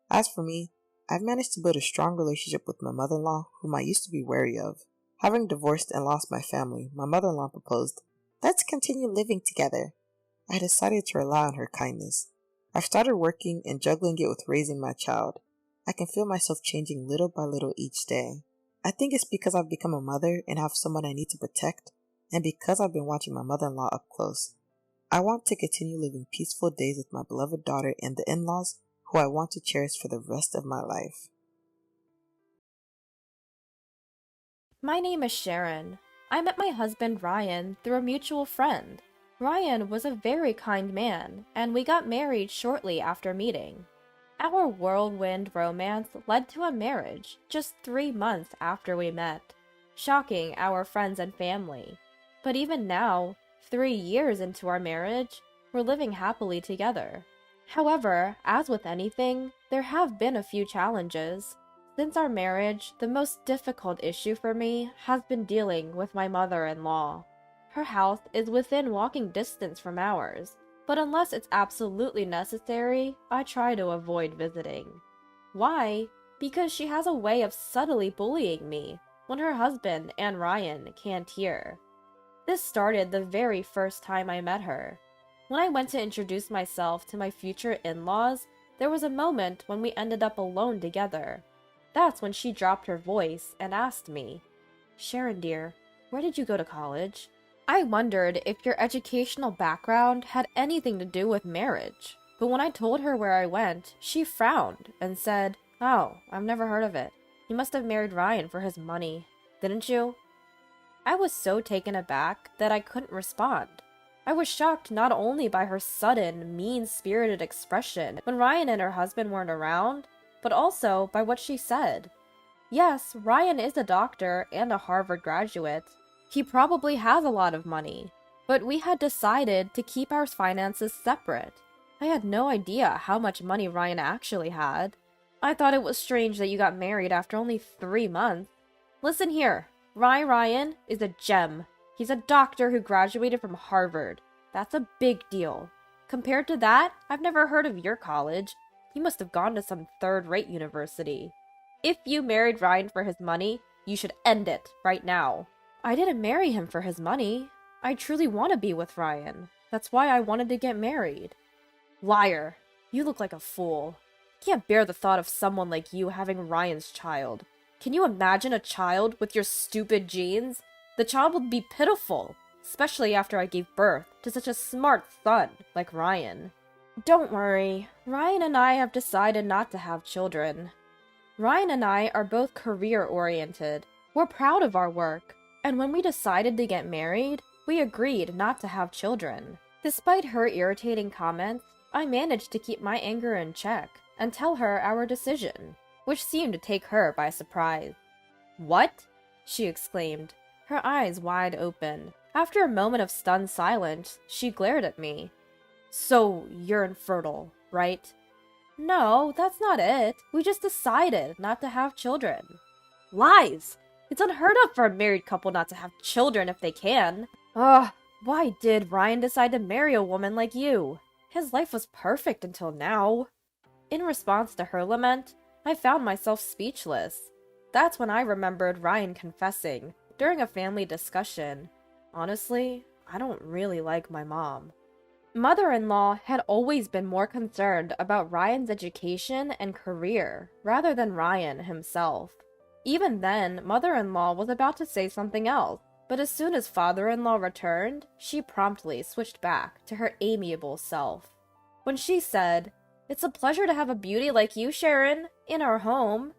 As for me, I've managed to build a strong relationship with my mother-in-law, whom I used to be wary of. Having divorced and lost my family, my mother-in-law proposed, Let's continue living together. I decided to rely on her kindness. I've started working and juggling it with raising my child. I can feel myself changing little by little each day. I think it's because I've become a mother and have someone I need to protect, and because I've been watching my mother-in-law up close. I want to continue living peaceful days with my beloved daughter and the in-laws who I want to cherish for the rest of my life. My name is Sharon. I met my husband Ryan through a mutual friend. Ryan was a very kind man, and we got married shortly after meeting. Our whirlwind romance led to a marriage just 3 months after we met, shocking our friends and family. But even now, 3 years into our marriage, we're living happily together. However, as with anything, there have been a few challenges. Since our marriage, the most difficult issue for me has been dealing with my mother-in-law. Her house is within walking distance from ours, but unless it's absolutely necessary, I try to avoid visiting. Why? Because she has a way of subtly bullying me when her husband and Ryan can't hear. This started the very first time I met her. When I went to introduce myself to my future in-laws, there was a moment when we ended up alone together. That's when she dropped her voice and asked me, Sharon dear, where did you go to college? I wondered if your educational background had anything to do with marriage, but when I told her where I went, she frowned and said, Oh, I've never heard of it. You must have married Ryan for his money, didn't you? I was so taken aback that I couldn't respond. I was shocked not only by her sudden, mean-spirited expression when Ryan and her husband weren't around, but also by what she said. Yes, Ryan is a doctor and a Harvard graduate. He probably has a lot of money, but we had decided to keep our finances separate. I had no idea how much money Ryan actually had. I thought it was strange that you got married after only 3 months. Listen here, Ryan is a gem. He's a doctor who graduated from Harvard. That's a big deal. Compared to that, I've never heard of your college. You must have gone to some third-rate university. If you married Ryan for his money, you should end it right now. I didn't marry him for his money. I truly want to be with Ryan. That's why I wanted to get married. Liar. You look like a fool. Can't bear the thought of someone like you having Ryan's child. Can you imagine a child with your stupid genes? The child would be pitiful, especially after I gave birth to such a smart son like Ryan. Don't worry, Ryan and I have decided not to have children. Ryan and I are both career-oriented. We're proud of our work, and when we decided to get married, we agreed not to have children. Despite her irritating comments, I managed to keep my anger in check and tell her our decision, which seemed to take her by surprise. "What?" she exclaimed, her eyes wide open. After a moment of stunned silence, she glared at me. "So, you're infertile, right?" "No, that's not it. We just decided not to have children." "Lies! It's unheard of for a married couple not to have children if they can. Ugh, why did Ryan decide to marry a woman like you? His life was perfect until now." In response to her lament, I found myself speechless. That's when I remembered Ryan confessing, during a family discussion, "Honestly, I don't really like my mom." Mother-in-law had always been more concerned about Ryan's education and career, rather than Ryan himself. Even then, mother-in-law was about to say something else, but as soon as father-in-law returned, she promptly switched back to her amiable self. When she said, "It's a pleasure to have a beauty like you, Sharon, in our home,"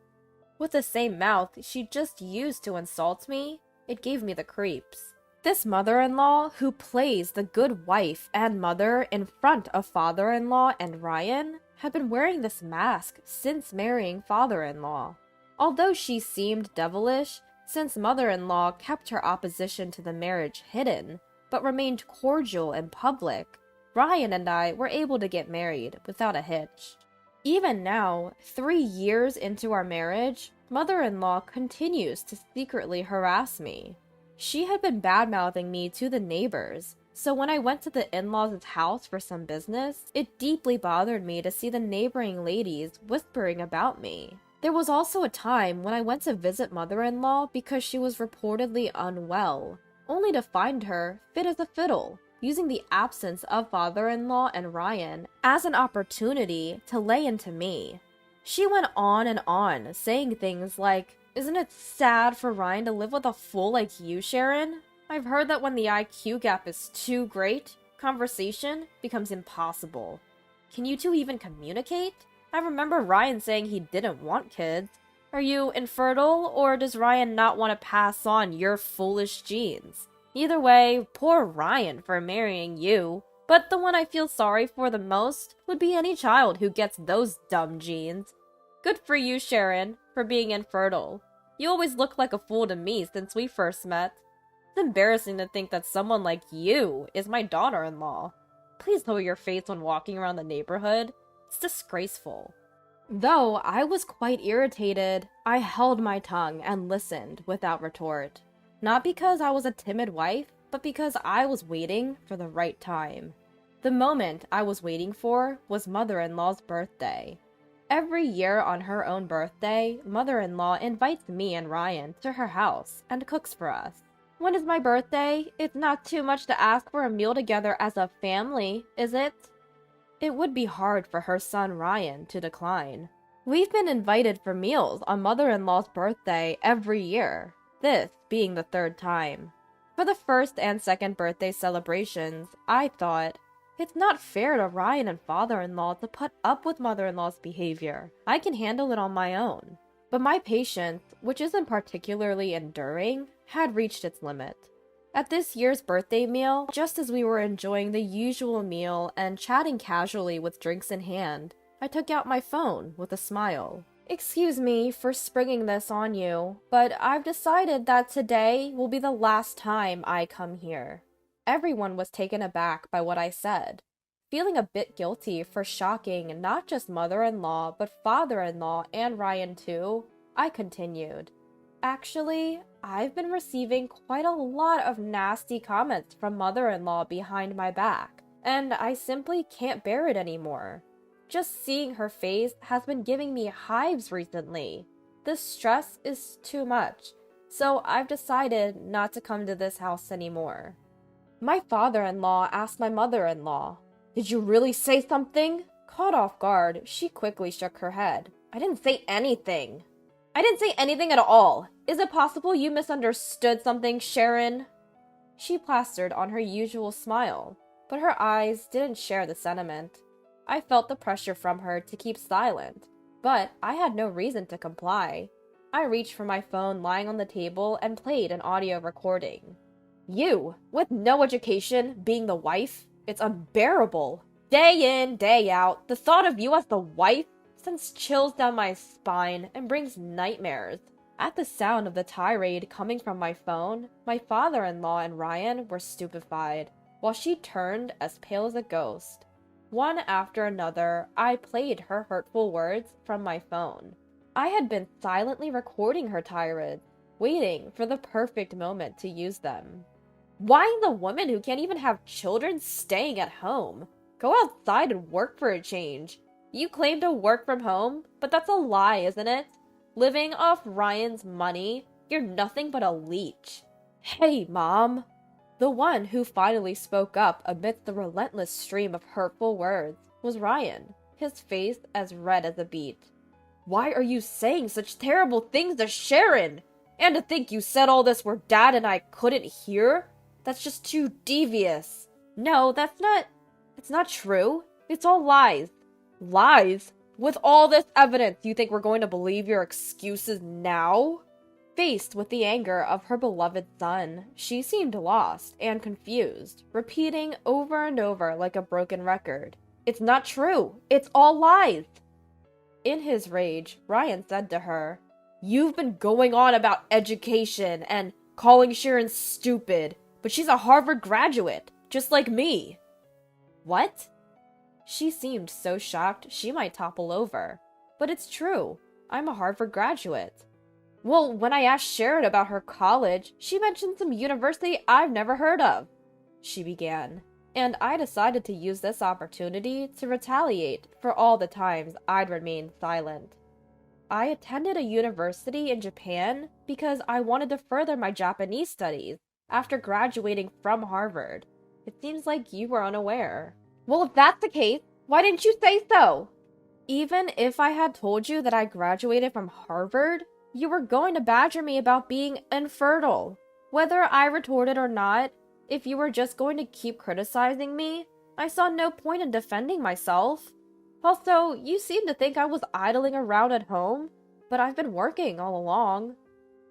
with the same mouth she just used to insult me, it gave me the creeps. This mother-in-law, who plays the good wife and mother in front of father-in-law and Ryan, had been wearing this mask since marrying father-in-law. Although she seemed devilish, since mother-in-law kept her opposition to the marriage hidden, but remained cordial in public, Ryan and I were able to get married without a hitch. Even now, 3 years into our marriage, mother-in-law continues to secretly harass me. She had been bad-mouthing me to the neighbors, so when I went to the in-laws' house for some business, it deeply bothered me to see the neighboring ladies whispering about me. There was also a time when I went to visit mother-in-law because she was reportedly unwell, only to find her fit as a fiddle, using the absence of father-in-law and Ryan as an opportunity to lay into me. She went on and on, saying things like, "Isn't it sad for Ryan to live with a fool like you, Sharon? I've heard that when the IQ gap is too great, conversation becomes impossible. Can you two even communicate? I remember Ryan saying he didn't want kids. Are you infertile, or does Ryan not want to pass on your foolish genes? Either way, poor Ryan for marrying you, but the one I feel sorry for the most would be any child who gets those dumb genes. Good for you, Sharon, for being infertile. You always look like a fool to me since we first met. It's embarrassing to think that someone like you is my daughter-in-law. Please lower your face when walking around the neighborhood. It's disgraceful." Though I was quite irritated, I held my tongue and listened without retort. Not because I was a timid wife, but because I was waiting for the right time. The moment I was waiting for was mother-in-law's birthday. Every year on her own birthday, mother-in-law invites me and Ryan to her house and cooks for us. When is my birthday? It's not too much to ask for a meal together as a family, is it? It would be hard for her son Ryan to decline. We've been invited for meals on mother-in-law's birthday every year, this being the 3rd time. For the 1st and 2nd birthday celebrations, I thought, it's not fair to Ryan and father-in-law to put up with mother-in-law's behavior. I can handle it on my own. But my patience, which isn't particularly enduring, had reached its limit. At this year's birthday meal, just as we were enjoying the usual meal and chatting casually with drinks in hand, I took out my phone with a smile. "Excuse me for springing this on you, but I've decided that today will be the last time I come here." Everyone was taken aback by what I said. Feeling a bit guilty for shocking not just mother-in-law, but father-in-law and Ryan too, I continued. Actually, I've been receiving quite a lot of nasty comments from mother-in-law behind my back, and I simply can't bear it anymore. Just seeing her face has been giving me hives recently. This stress is too much, so I've decided not to come to this house anymore. My father-in-law asked my mother-in-law, "Did you really say something?" Caught off guard, she quickly shook her head. "I didn't say anything. I didn't say anything at all. Is it possible you misunderstood something, Sharon?" She plastered on her usual smile, but her eyes didn't share the sentiment. I felt the pressure from her to keep silent, but I had no reason to comply. I reached for my phone lying on the table and played an audio recording. "You, with no education, being the wife? It's unbearable. Day in, day out, the thought of you as the wife sends chills down my spine and brings nightmares." At the sound of the tirade coming from my phone, my father-in-law and Ryan were stupefied, while she turned as pale as a ghost. One after another, I played her hurtful words from my phone. I had been silently recording her tirades, waiting for the perfect moment to use them. Why the woman who can't even have children staying at home? Go outside and work for a change. You claim to work from home, but that's a lie, isn't it? Living off Ryan's money, you're nothing but a leech. Hey, Mom. The one who finally spoke up amidst the relentless stream of hurtful words was Ryan, his face as red as a beet. "Why are you saying such terrible things to Sharon? And to think you said all this where Dad and I couldn't hear? That's just too devious." "No, it's not true. It's all lies." "Lies? With all this evidence, you think we're going to believe your excuses now?" Faced with the anger of her beloved son, she seemed lost and confused, repeating over and over like a broken record, "It's not true. It's all lies." In his rage, Ryan said to her, "You've been going on about education and calling Sharon stupid, but she's a Harvard graduate, just like me." "What?" She seemed so shocked she might topple over. "But it's true. I'm a Harvard graduate." "Well, when I asked Sharon about her college, she mentioned some university I've never heard of," she began, and I decided to use this opportunity to retaliate for all the times I'd remained silent. "I attended a university in Japan because I wanted to further my Japanese studies after graduating from Harvard. It seems like you were unaware." "Well, if that's the case, why didn't you say so?" "Even if I had told you that I graduated from Harvard, you were going to badger me about being infertile. Whether I retorted or not, if you were just going to keep criticizing me, I saw no point in defending myself. Also, you seem to think I was idling around at home, but I've been working all along."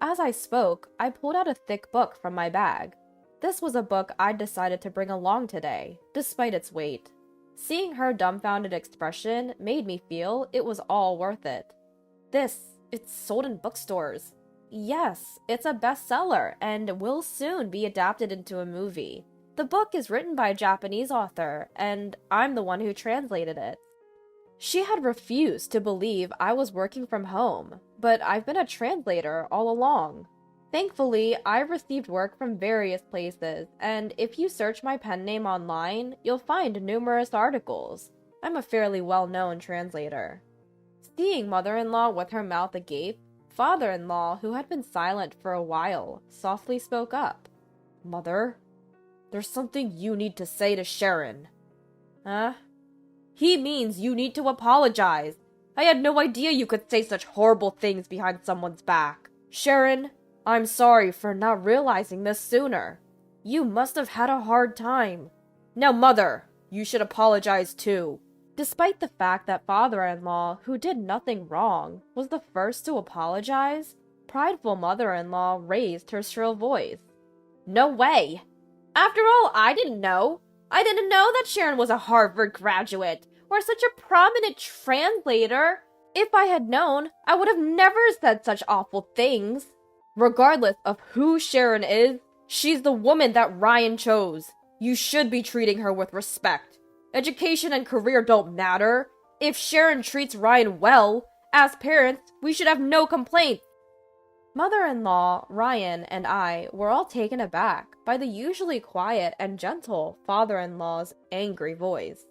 As I spoke, I pulled out a thick book from my bag. This was a book I'd decided to bring along today, despite its weight. Seeing her dumbfounded expression made me feel it was all worth it. It's sold in bookstores. Yes, it's a bestseller and will soon be adapted into a movie. The book is written by a Japanese author, and I'm the one who translated it. She had refused to believe I was working from home, but I've been a translator all along. Thankfully, I've received work from various places, and if you search my pen name online, you'll find numerous articles. I'm a fairly well-known translator. Seeing mother-in-law with her mouth agape, father-in-law, who had been silent for a while, softly spoke up. "Mother, there's something you need to say to Sharon." "Huh?" "He means you need to apologize. I had no idea you could say such horrible things behind someone's back. Sharon, I'm sorry for not realizing this sooner. You must have had a hard time. Now, Mother, you should apologize too." Despite the fact that father-in-law, who did nothing wrong, was the first to apologize, prideful mother-in-law raised her shrill voice. "No way! After all, I didn't know. I didn't know that Sharon was a Harvard graduate, or such a prominent translator. If I had known, I would have never said such awful things. Regardless of who Sharon is, she's the woman that Ryan chose. You should be treating her with respect. Education and career don't matter. If Sharon treats Ryan well, as parents, we should have no complaints. Mother-in-law, Ryan, and I were all taken aback by the usually quiet and gentle father-in-law's angry voice.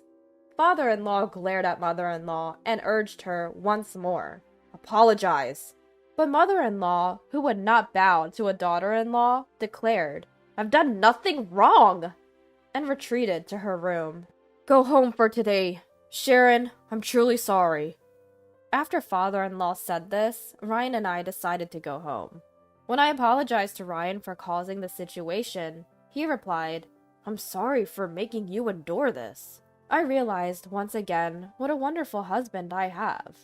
Father-in-law glared at mother-in-law and urged her once more, apologize. But mother-in-law, who had not bowed to a daughter-in-law, declared, I've done nothing wrong, and retreated to her room. Go home for today. Sharon, I'm truly sorry. After father-in-law said this, Ryan and I decided to go home. When I apologized to Ryan for causing the situation, he replied, I'm sorry for making you endure this. I realized once again what a wonderful husband I have.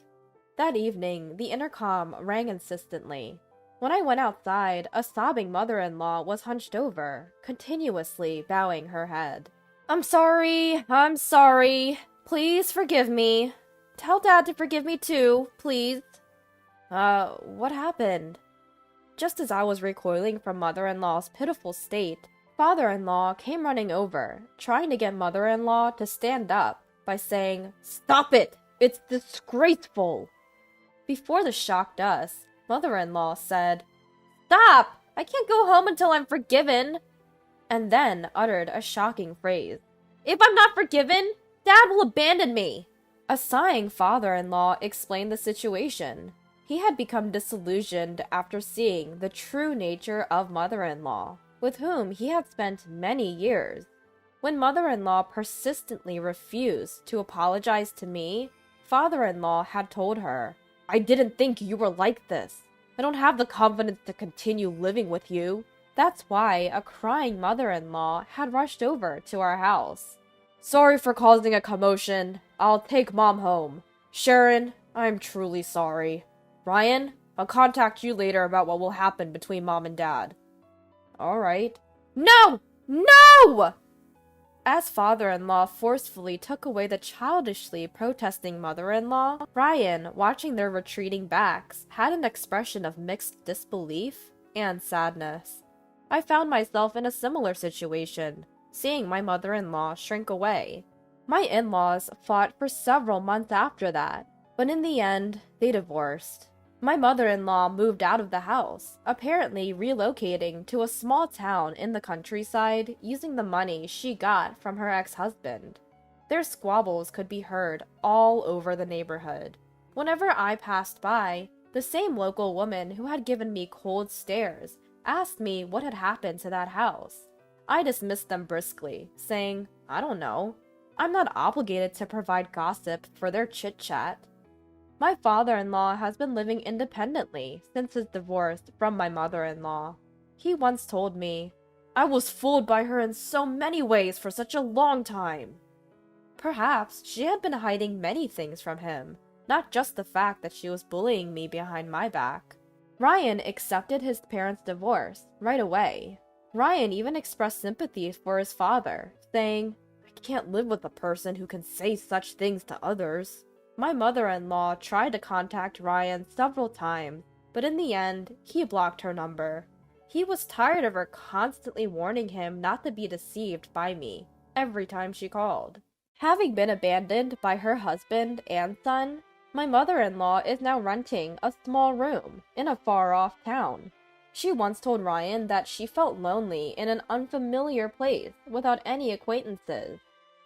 That evening, the intercom rang insistently. When I went outside, a sobbing mother-in-law was hunched over, continuously bowing her head. I'm sorry. Please forgive me. Tell Dad to forgive me too, please. What happened? Just as I was recoiling from mother-in-law's pitiful state, father-in-law came running over, trying to get mother-in-law to stand up by saying, Stop it! It's disgraceful! Before the shocked us, mother-in-law said, Stop! I can't go home until I'm forgiven! And then uttered a shocking phrase. If I'm not forgiven, Dad will abandon me! A sighing father-in-law explained the situation. He had become disillusioned after seeing the true nature of mother-in-law, with whom he had spent many years. When mother-in-law persistently refused to apologize to me, father-in-law had told her, I didn't think you were like this. I don't have the confidence to continue living with you. That's why a crying mother-in-law had rushed over to our house. Sorry for causing a commotion. I'll take Mom home. Sharon, I'm truly sorry. Ryan, I'll contact you later about what will happen between Mom and Dad. Alright. No! No! As father-in-law forcefully took away the childishly protesting mother-in-law, Ryan, watching their retreating backs, had an expression of mixed disbelief and sadness. I found myself in a similar situation, seeing my mother-in-law shrink away. My in-laws fought for several months after that, but in the end, they divorced. My mother-in-law moved out of the house, apparently relocating to a small town in the countryside using the money she got from her ex-husband. Their squabbles could be heard all over the neighborhood. Whenever I passed by, the same local woman who had given me cold stares asked me what had happened to that house. I dismissed them briskly, saying, I don't know. I'm not obligated to provide gossip for their chit-chat. My father-in-law has been living independently since his divorce from my mother-in-law. He once told me, I was fooled by her in so many ways for such a long time. Perhaps she had been hiding many things from him, not just the fact that she was bullying me behind my back. Ryan accepted his parents' divorce right away. Ryan even expressed sympathy for his father, saying, I can't live with a person who can say such things to others. My mother-in-law tried to contact Ryan several times, but in the end, he blocked her number. He was tired of her constantly warning him not to be deceived by me every time she called. Having been abandoned by her husband and son, my mother-in-law is now renting a small room in a far-off town. She once told Ryan that she felt lonely in an unfamiliar place without any acquaintances,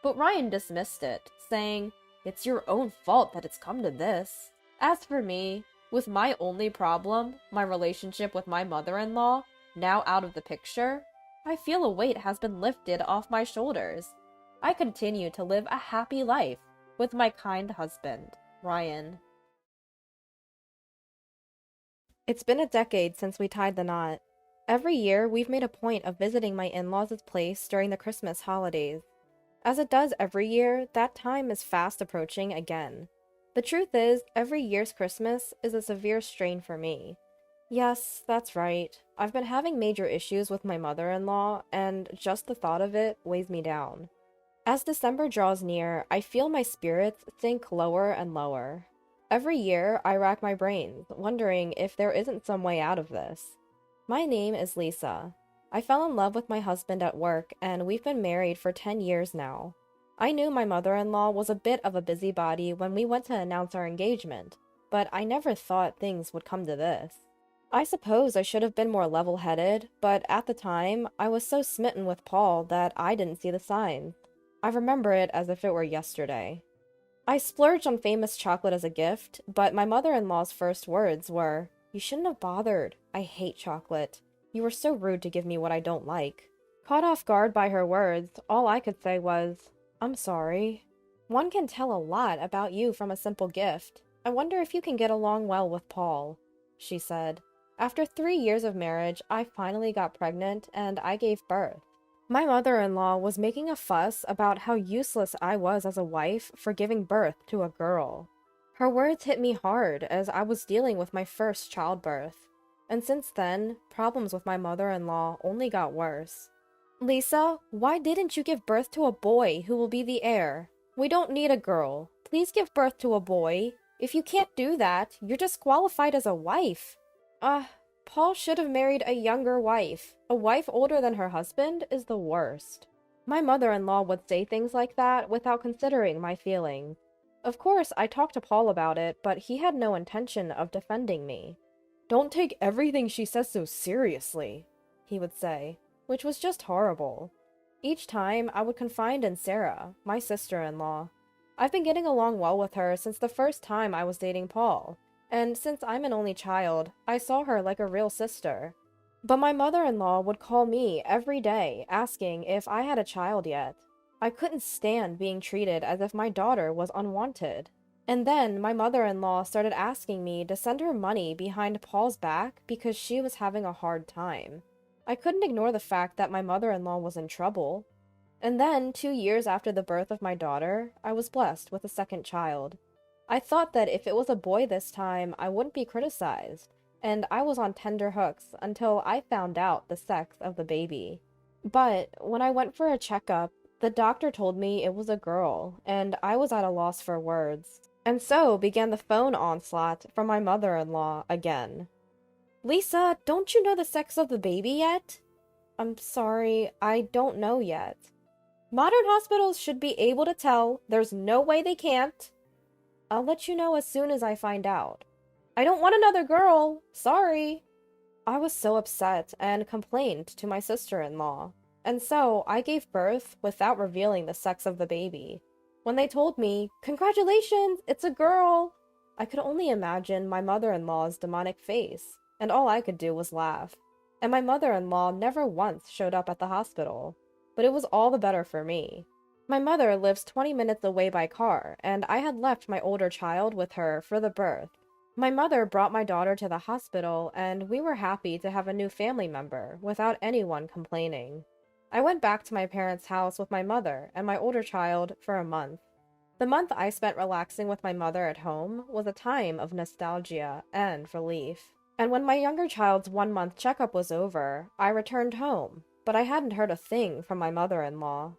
but Ryan dismissed it, saying, It's your own fault that it's come to this. As for me, with my only problem, my relationship with my mother-in-law, now out of the picture, I feel a weight has been lifted off my shoulders. I continue to live a happy life with my kind husband, Ryan. It's been a decade since we tied the knot. Every year, we've made a point of visiting my in-laws' place during the Christmas holidays. As it does every year, that time is fast approaching again. The truth is, every year's Christmas is a severe strain for me. Yes, that's right. I've been having major issues with my mother-in-law, and just the thought of it weighs me down. As December draws near, I feel my spirits sink lower and lower. Every year, I rack my brains, wondering if there isn't some way out of this. My name is Lisa. I fell in love with my husband at work, and we've been married for 10 years now. I knew my mother-in-law was a bit of a busybody when we went to announce our engagement, but I never thought things would come to this. I suppose I should have been more level-headed, but at the time, I was so smitten with Paul that I didn't see the signs. I remember it as if it were yesterday. I splurged on famous chocolate as a gift, but my mother-in-law's first words were, "You shouldn't have bothered. I hate chocolate. You were so rude to give me what I don't like." Caught off guard by her words, all I could say was, "I'm sorry." One can tell a lot about you from a simple gift. I wonder if you can get along well with Paul, she said. After 3 years of marriage, I finally got pregnant and I gave birth. My mother-in-law was making a fuss about how useless I was as a wife for giving birth to a girl. Her words hit me hard as I was dealing with my first childbirth. And since then, problems with my mother-in-law only got worse. "Lisa, why didn't you give birth to a boy who will be the heir? We don't need a girl. Please give birth to a boy. If you can't do that, you're disqualified as a wife." Paul should have married a younger wife. A wife older than her husband is the worst. My mother-in-law would say things like that without considering my feelings. Of course, I talked to Paul about it, but he had no intention of defending me. "Don't take everything she says so seriously," he would say, which was just horrible. Each time, I would confide in Sarah, my sister-in-law. I've been getting along well with her since the first time I was dating Paul. And since I'm an only child, I saw her like a real sister. But my mother-in-law would call me every day asking if I had a child yet. I couldn't stand being treated as if my daughter was unwanted. And then my mother-in-law started asking me to send her money behind Paul's back because she was having a hard time. I couldn't ignore the fact that my mother-in-law was in trouble. And then, 2 years after the birth of my daughter, I was blessed with a second child. I thought that if it was a boy this time, I wouldn't be criticized, and I was on tender hooks until I found out the sex of the baby. But when I went for a checkup, the doctor told me it was a girl, and I was at a loss for words. And so began the phone onslaught from my mother-in-law again. "Lisa, don't you know the sex of the baby yet?" "I'm sorry, I don't know yet." "Modern hospitals should be able to tell. There's no way they can't." "I'll let you know as soon as I find out." "I don't want another girl. Sorry." I was so upset and complained to my sister-in-law. And so I gave birth without revealing the sex of the baby. When they told me, "Congratulations, it's a girl," I could only imagine my mother-in-law's demonic face, and all I could do was laugh. And my mother-in-law never once showed up at the hospital. But it was all the better for me. My mother lives 20 minutes away by car, and I had left my older child with her for the birth. My mother brought my daughter to the hospital, and we were happy to have a new family member without anyone complaining. I went back to my parents' house with my mother and my older child for a month. The month I spent relaxing with my mother at home was a time of nostalgia and relief. And when my younger child's 1-month checkup was over, I returned home, but I hadn't heard a thing from my mother-in-law.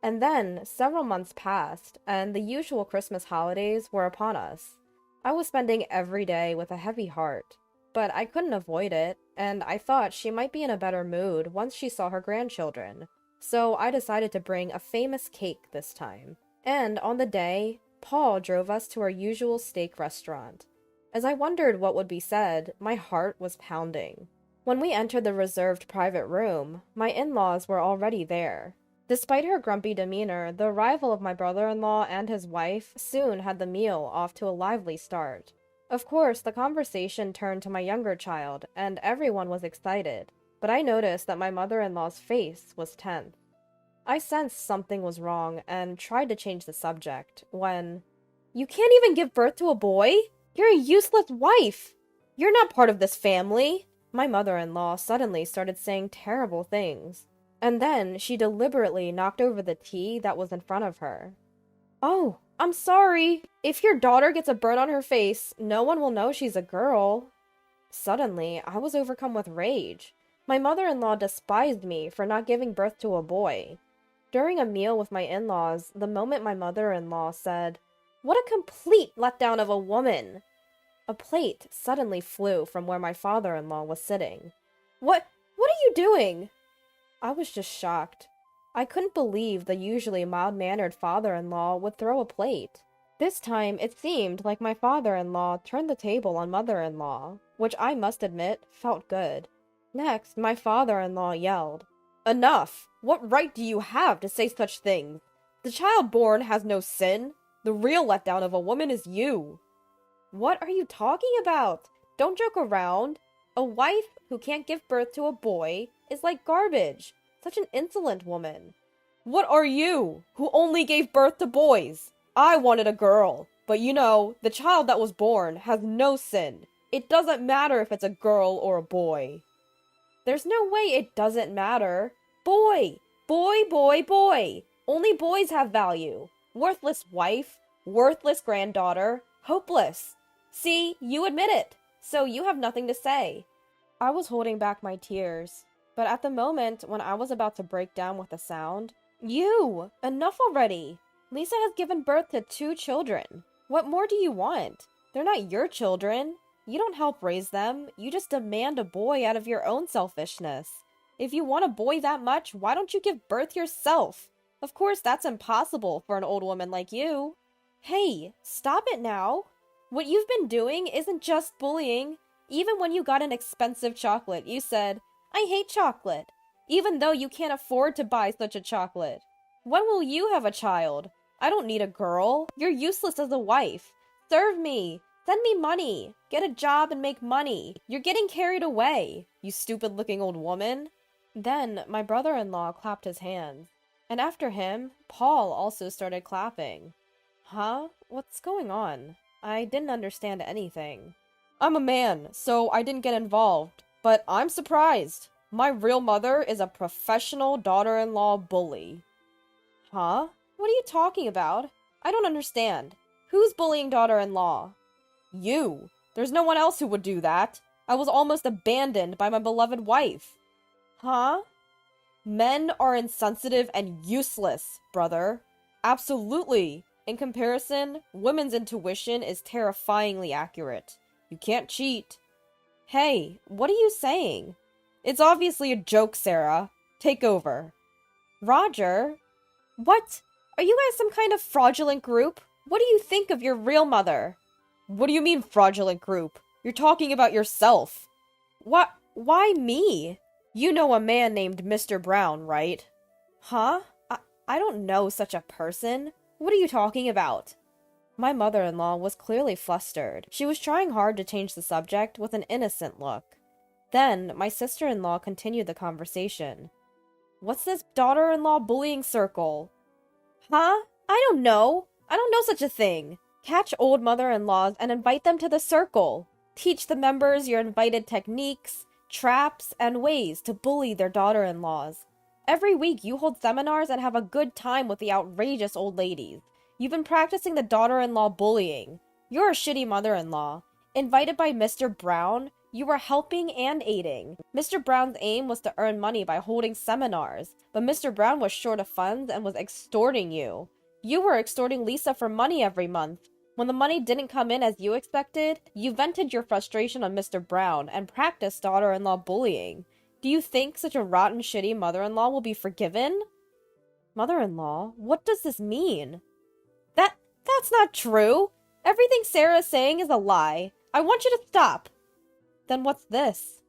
And then, several months passed, and the usual Christmas holidays were upon us. I was spending every day with a heavy heart, but I couldn't avoid it, and I thought she might be in a better mood once she saw her grandchildren. So I decided to bring a famous cake this time. And on the day, Paul drove us to our usual steak restaurant. As I wondered what would be said, my heart was pounding. When we entered the reserved private room, my in-laws were already there. Despite her grumpy demeanor, the arrival of my brother-in-law and his wife soon had the meal off to a lively start. Of course, the conversation turned to my younger child, and everyone was excited, but I noticed that my mother-in-law's face was tense. I sensed something was wrong and tried to change the subject when, "You can't even give birth to a boy? You're a useless wife! You're not part of this family!" My mother-in-law suddenly started saying terrible things. And then she deliberately knocked over the tea that was in front of her. "Oh, I'm sorry. If your daughter gets a burn on her face, no one will know she's a girl." Suddenly, I was overcome with rage. My mother-in-law despised me for not giving birth to a boy. During a meal with my in-laws, the moment my mother-in-law said, "What a complete letdown of a woman!" a plate suddenly flew from where my father-in-law was sitting. What are you doing?" I was just shocked. I couldn't believe the usually mild-mannered father-in-law would throw a plate. This time, it seemed like my father-in-law turned the table on mother-in-law, which I must admit felt good. Next, my father-in-law yelled, "Enough! What right do you have to say such things? The child born has no sin. The real letdown of a woman is you." What are you talking about? Don't joke around. A wife who can't give birth to a boy is like garbage. Such an insolent woman. What are you, who only gave birth to boys? I wanted a girl, but the child that was born has no sin. It doesn't matter if it's a girl or a boy. There's no way it doesn't matter. Boy, boy, boy, boy. Only boys have value. Worthless wife, worthless granddaughter, hopeless. See, you admit it, so you have nothing to say. I was holding back my tears, but at the moment when I was about to break down with a sound, enough already! Lisa has given birth to 2 children. What more do you want? They're not your children. You don't help raise them. You just demand a boy out of your own selfishness. If you want a boy that much, why don't you give birth yourself? Of course, that's impossible for an old woman like you. Hey, stop it now. What you've been doing isn't just bullying. Even when you got an expensive chocolate, you said, "I hate chocolate," even though you can't afford to buy such a chocolate. When will you have a child? I don't need a girl. You're useless as a wife. Serve me. Send me money. Get a job and make money. You're getting carried away, you stupid-looking old woman. Then my brother-in-law clapped his hands, and after him, Paul also started clapping. Huh? What's going on? I didn't understand anything. I'm a man, so I didn't get involved, but I'm surprised. My real mother is a professional daughter-in-law bully. Huh? What are you talking about? I don't understand. Who's bullying daughter-in-law? You. There's no one else who would do that. I was almost abandoned by my beloved wife. Huh? Men are insensitive and useless, brother. Absolutely. In comparison, women's intuition is terrifyingly accurate. You can't cheat. Hey, what are you saying? It's obviously a joke, Sarah. Take over. Roger? What? Are you guys some kind of fraudulent group? What do you think of your real mother? What do you mean, fraudulent group? You're talking about yourself. What? Why me? You know a man named Mr. Brown, right? Huh? I don't know such a person. What are you talking about? My mother-in-law was clearly flustered. She was trying hard to change the subject with an innocent look. Then, my sister-in-law continued the conversation. What's this daughter-in-law bullying circle? Huh? I don't know. I don't know such a thing. Catch old mother-in-laws and invite them to the circle. Teach the members your invited techniques, traps, and ways to bully their daughter-in-laws. Every week you hold seminars and have a good time with the outrageous old ladies. You've been practicing the daughter-in-law bullying. You're a shitty mother-in-law. Invited by Mr. Brown, you were helping and aiding. Mr. Brown's aim was to earn money by holding seminars, but Mr. Brown was short of funds and was extorting you. You were extorting Lisa for money every month. When the money didn't come in as you expected, you vented your frustration on Mr. Brown and practiced daughter-in-law bullying. Do you think such a rotten, shitty mother-in-law will be forgiven? Mother-in-law? What does this mean? That's not true. Everything Sarah is saying is a lie. I want you to stop. Then what's this?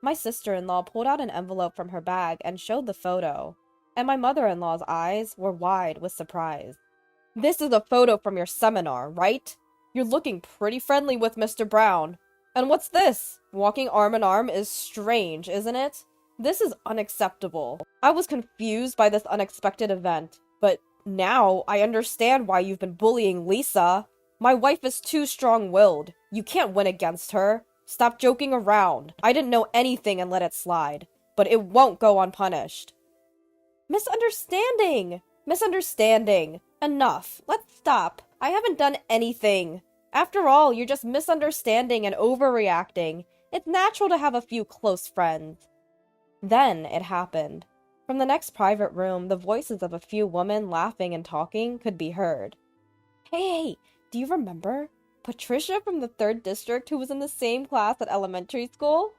My sister-in-law pulled out an envelope from her bag and showed the photo, and my mother-in-law's eyes were wide with surprise. This is a photo from your seminar, right? You're looking pretty friendly with Mr. Brown. And what's this? Walking arm in arm is strange, isn't it? This is unacceptable. I was confused by this unexpected event, but now I understand why you've been bullying Lisa. My wife is too strong-willed. You can't win against her. Stop joking around. I didn't know anything and let it slide, but it won't go unpunished. Misunderstanding! Misunderstanding. Enough. Let's stop. I haven't done anything. After all, you're just misunderstanding and overreacting. It's natural to have a few close friends. Then it happened. From the next private room, the voices of a few women laughing and talking could be heard. Hey, do you remember? Patricia from the 3rd District who was in the same class at elementary school?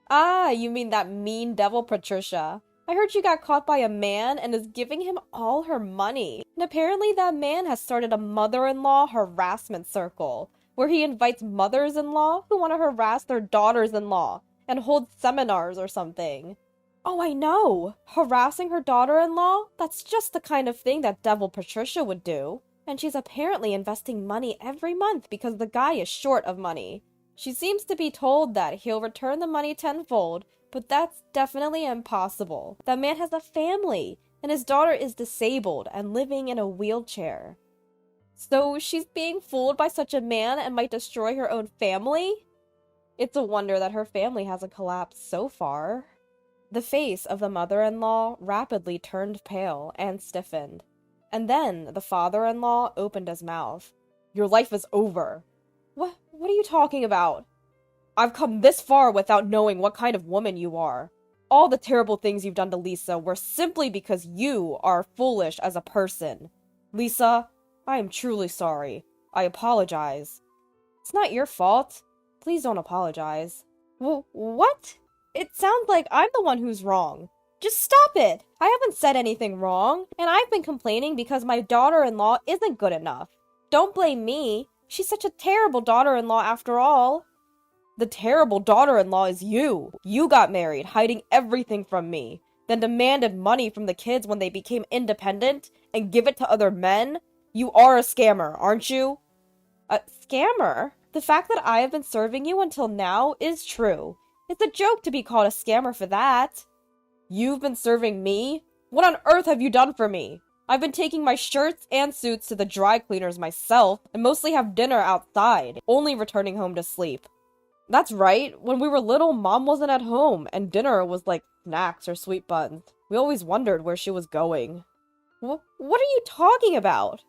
Ah, you mean that mean devil Patricia. I heard she got caught by a man and is giving him all her money. And apparently that man has started a mother-in-law harassment circle, where he invites mothers-in-law who want to harass their daughters-in-law and hold seminars or something. Oh, I know! Harassing her daughter-in-law? That's just the kind of thing that Devil Patricia would do. And she's apparently investing money every month because the guy is short of money. She seems to be told that he'll return the money tenfold, but that's definitely impossible. That man has a family, and his daughter is disabled and living in a wheelchair. So she's being fooled by such a man and might destroy her own family? It's a wonder that her family hasn't collapsed so far. The face of the mother-in-law rapidly turned pale and stiffened. And then the father-in-law opened his mouth. Your life is over. What are you talking about? I've come this far without knowing what kind of woman you are. All the terrible things you've done to Lisa were simply because you are foolish as a person. Lisa, I am truly sorry. I apologize. It's not your fault. Please don't apologize. What? It sounds like I'm the one who's wrong. Just stop it! I haven't said anything wrong, and I've been complaining because my daughter-in-law isn't good enough. Don't blame me. She's such a terrible daughter-in-law after all. The terrible daughter-in-law is you. You got married, hiding everything from me, then demanded money from the kids when they became independent and give it to other men. You are a scammer, aren't you? A scammer? The fact that I have been serving you until now is true. It's a joke to be called a scammer for that. You've been serving me? What on earth have you done for me? I've been taking my shirts and suits to the dry cleaners myself and mostly have dinner outside, only returning home to sleep. That's right, when we were little, Mom wasn't at home, and dinner was like snacks or sweet buns. We always wondered where she was going. What are you talking about?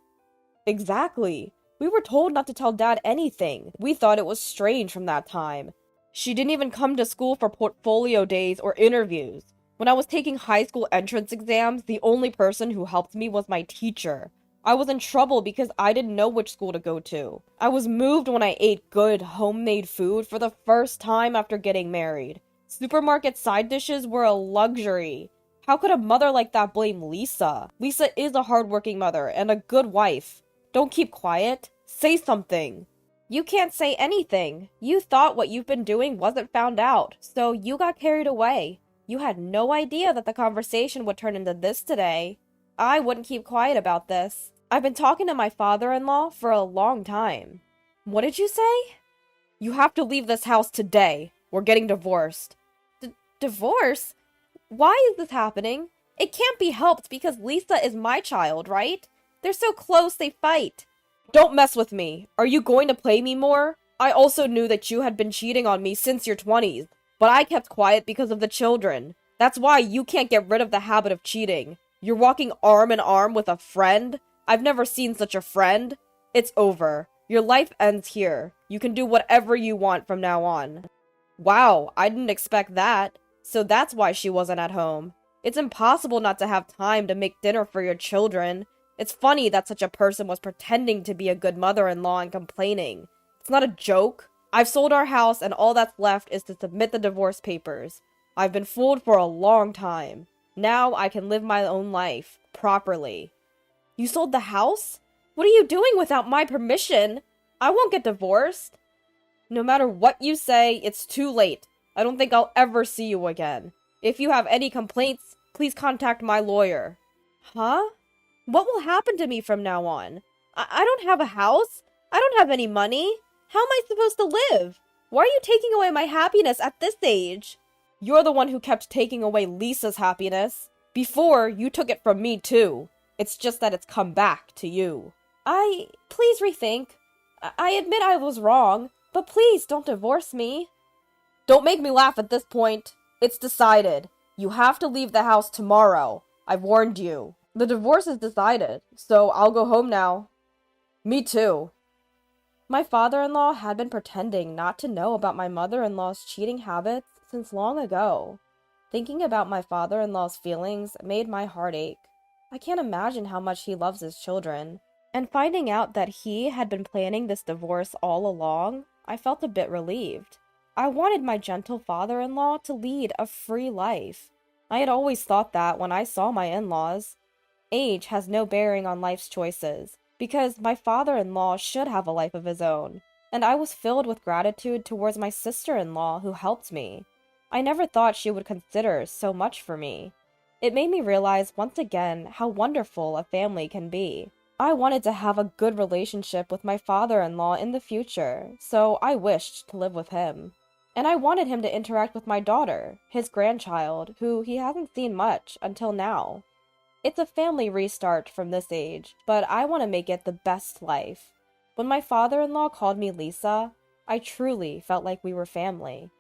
Exactly. We were told not to tell Dad anything. We thought it was strange from that time. She didn't even come to school for portfolio days or interviews. When I was taking high school entrance exams, the only person who helped me was my teacher. I was in trouble because I didn't know which school to go to. I was moved when I ate good, homemade food for the first time after getting married. Supermarket side dishes were a luxury. How could a mother like that blame Lisa? Lisa is a hardworking mother and a good wife. Don't keep quiet. Say something. You can't say anything. You thought what you've been doing wasn't found out, so you got carried away. You had no idea that the conversation would turn into this today. I wouldn't keep quiet about this. I've been talking to my father-in-law for a long time. What did you say? You have to leave this house today. We're getting divorced. Divorce? Why is this happening? It can't be helped because Lisa is my child, right? They're so close they fight. Don't mess with me. Are you going to play me more? I also knew that you had been cheating on me since your 20s, but I kept quiet because of the children. That's why you can't get rid of the habit of cheating. You're walking arm in arm with a friend? I've never seen such a friend. It's over. Your life ends here. You can do whatever you want from now on. Wow, I didn't expect that. So that's why she wasn't at home. It's impossible not to have time to make dinner for your children. It's funny that such a person was pretending to be a good mother-in-law and complaining. It's not a joke. I've sold our house and all that's left is to submit the divorce papers. I've been fooled for a long time. Now I can live my own life, properly. You sold the house? What are you doing without my permission? I won't get divorced. No matter what you say, it's too late. I don't think I'll ever see you again. If you have any complaints, please contact my lawyer. Huh? What will happen to me from now on? I don't have a house. I don't have any money. How am I supposed to live? Why are you taking away my happiness at this age? You're the one who kept taking away Lisa's happiness. Before, you took it from me too. It's just that it's come back to you. Please rethink. I admit I was wrong, but please don't divorce me. Don't make me laugh at this point. It's decided. You have to leave the house tomorrow. I've warned you. The divorce is decided, so I'll go home now. Me too. My father-in-law had been pretending not to know about my mother-in-law's cheating habits since long ago. Thinking about my father-in-law's feelings made my heart ache. I can't imagine how much he loves his children. And finding out that he had been planning this divorce all along, I felt a bit relieved. I wanted my gentle father-in-law to lead a free life. I had always thought that when I saw my in-laws. Age has no bearing on life's choices, because my father-in-law should have a life of his own, and I was filled with gratitude towards my sister-in-law who helped me. I never thought she would consider so much for me. It made me realize once again how wonderful a family can be. I wanted to have a good relationship with my father-in-law in the future, so I wished to live with him. And I wanted him to interact with my daughter, his grandchild, who he hasn't seen much until now. It's a family restart from this age, but I want to make it the best life. When my father-in-law called me Lisa, I truly felt like we were family.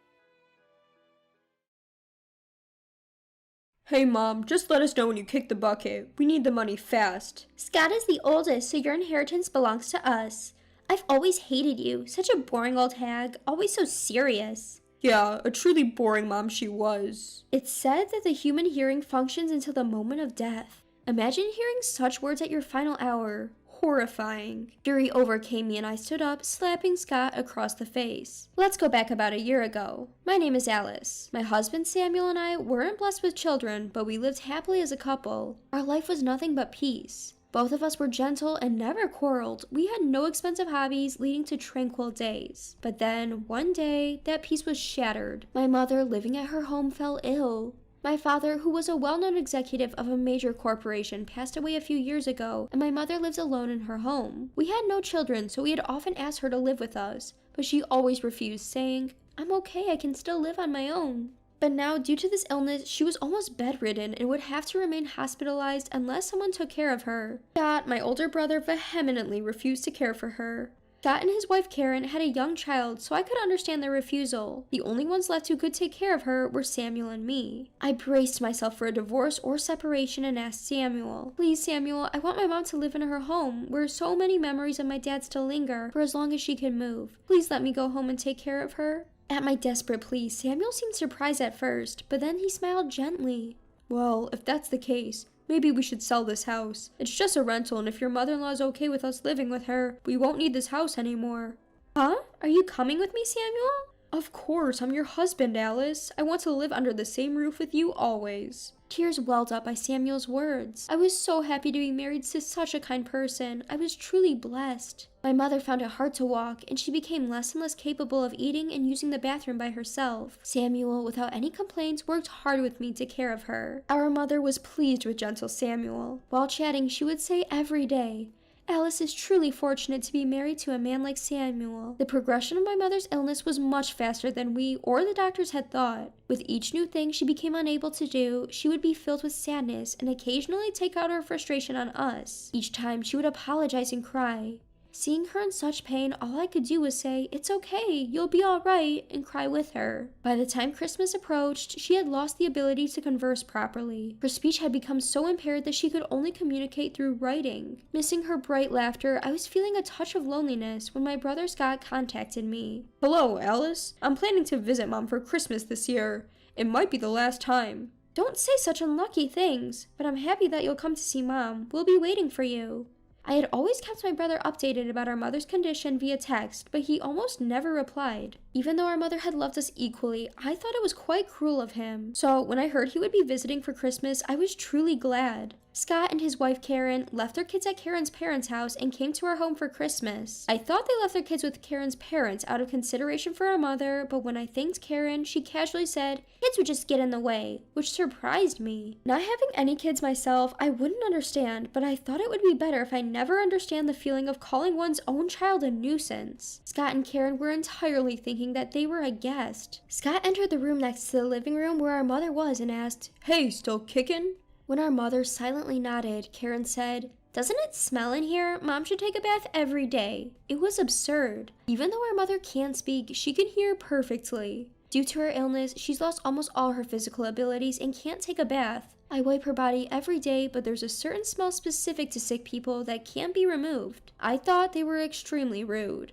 Hey Mom, just let us know when you kick the bucket. We need the money fast. Scott is the oldest, so your inheritance belongs to us. I've always hated you. Such a boring old hag, always so serious. Yeah, a truly boring mom she was. It's said that the human hearing functions until the moment of death. Imagine hearing such words at your final hour. Horrifying. Fury overcame me and I stood up, slapping Scott across the face. Let's go back about a year ago. My name is Alice. My husband Samuel and I weren't blessed with children, but we lived happily as a couple. Our life was nothing but peace. Both of us were gentle and never quarreled. We had no expensive hobbies, leading to tranquil days. But then, one day, that peace was shattered. My mother, living at her home, fell ill. My father, who was a well-known executive of a major corporation, passed away a few years ago, and my mother lives alone in her home. We had no children, so we had often asked her to live with us, but she always refused, saying, "I'm okay, I can still live on my own." But now, due to this illness, she was almost bedridden and would have to remain hospitalized unless someone took care of her. Scott, my older brother, vehemently refused to care for her. Scott and his wife Karen had a young child, so I could understand their refusal. The only ones left who could take care of her were Samuel and me. I braced myself for a divorce or separation and asked Samuel, "Please, Samuel, I want my mom to live in her home, where so many memories of my dad still linger, for as long as she can move. Please let me go home and take care of her." At my desperate plea, Samuel seemed surprised at first, but then he smiled gently. Well, if that's the case, maybe we should sell this house. It's just a rental, and if your mother-in-law is okay with us living with her, we won't need this house anymore. Huh? Are you coming with me, Samuel? Of course, I'm your husband, Alice. I want to live under the same roof with you always. Tears welled up by Samuel's words. I was so happy to be married to such a kind person. I was truly blessed. My mother found it hard to walk, and she became less and less capable of eating and using the bathroom by herself. Samuel, without any complaints, worked hard with me to care of her. Our mother was pleased with gentle Samuel. While chatting, she would say every day, "Alice is truly fortunate to be married to a man like Samuel." The progression of my mother's illness was much faster than we or the doctors had thought. With each new thing she became unable to do, she would be filled with sadness and occasionally take out her frustration on us. Each time she would apologize and cry. Seeing her in such pain, all I could do was say, "It's okay, you'll be all right," and cry with her. By the time Christmas approached, she had lost the ability to converse properly. Her speech had become so impaired that she could only communicate through writing. Missing her bright laughter, I was feeling a touch of loneliness when my brother Scott contacted me. "Hello, Alice. I'm planning to visit Mom for Christmas this year. It might be the last time." "Don't say such unlucky things, but I'm happy that you'll come to see Mom. We'll be waiting for you." I had always kept my brother updated about our mother's condition via text, but he almost never replied. Even though our mother had loved us equally, I thought it was quite cruel of him. So when I heard he would be visiting for Christmas, I was truly glad. Scott and his wife Karen left their kids at Karen's parents' house and came to our home for Christmas. I thought they left their kids with Karen's parents out of consideration for our mother, but when I thanked Karen, she casually said, "Kids would just get in the way," which surprised me. Not having any kids myself, I wouldn't understand, but I thought it would be better if I never understand the feeling of calling one's own child a nuisance. Scott and Karen were entirely thinking that they were a guest. Scott entered the room next to the living room where our mother was and asked, "Hey, still kicking?" When our mother silently nodded, Karen said, "Doesn't it smell in here? Mom should take a bath every day." It was absurd. Even though our mother can't speak, she can hear perfectly. Due to her illness, she's lost almost all her physical abilities and can't take a bath. I wipe her body every day, but there's a certain smell specific to sick people that can't be removed. I thought they were extremely rude.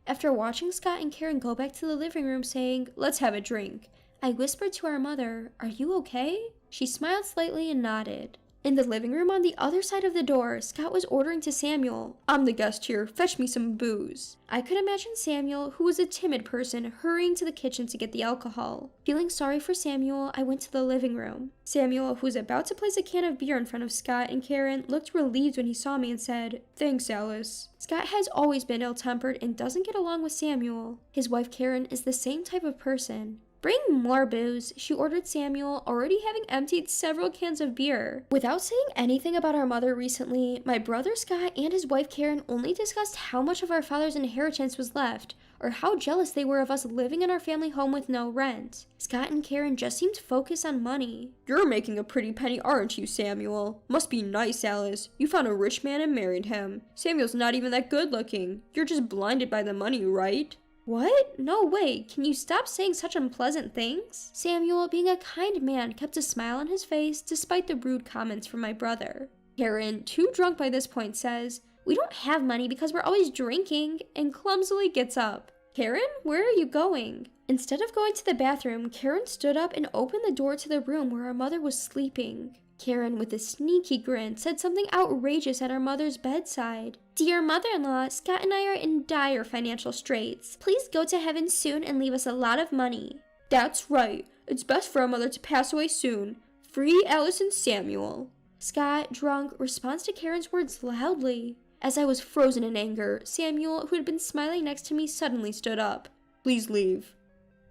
After watching Scott and Karen go back to the living room saying, "Let's have a drink," I whispered to our mother, "Are you okay?" She smiled slightly and nodded. In the living room on the other side of the door, Scott was ordering to Samuel, "I'm the guest here, fetch me some booze." I could imagine Samuel, who was a timid person, hurrying to the kitchen to get the alcohol. Feeling sorry for Samuel, I went to the living room. Samuel, who was about to place a can of beer in front of Scott and Karen, looked relieved when he saw me and said, "Thanks, Alice." Scott has always been ill-tempered and doesn't get along with Samuel. His wife Karen is the same type of person. "Bring more booze," she ordered Samuel, already having emptied several cans of beer. Without saying anything about our mother recently, my brother Scott and his wife Karen only discussed how much of our father's inheritance was left, or how jealous they were of us living in our family home with no rent. Scott and Karen just seemed focused on money. "You're making a pretty penny, aren't you, Samuel? Must be nice, Alice. You found a rich man and married him. Samuel's not even that good looking. You're just blinded by the money, right?" "What? No way. Can you stop saying such unpleasant things?" Samuel, being a kind man, kept a smile on his face despite the rude comments from my brother. Karen, too drunk by this point, says, "We don't have money because we're always drinking," and clumsily gets up. "Karen, where are you going?" Instead of going to the bathroom, Karen stood up and opened the door to the room where our mother was sleeping. Karen, with a sneaky grin, said something outrageous at our mother's bedside. "Dear mother-in-law, Scott and I are in dire financial straits. Please go to heaven soon and leave us a lot of money." "That's right. It's best for our mother to pass away soon. Free Alice and Samuel." Scott, drunk, responds to Karen's words loudly. As I was frozen in anger, Samuel, who had been smiling next to me, suddenly stood up. "Please leave."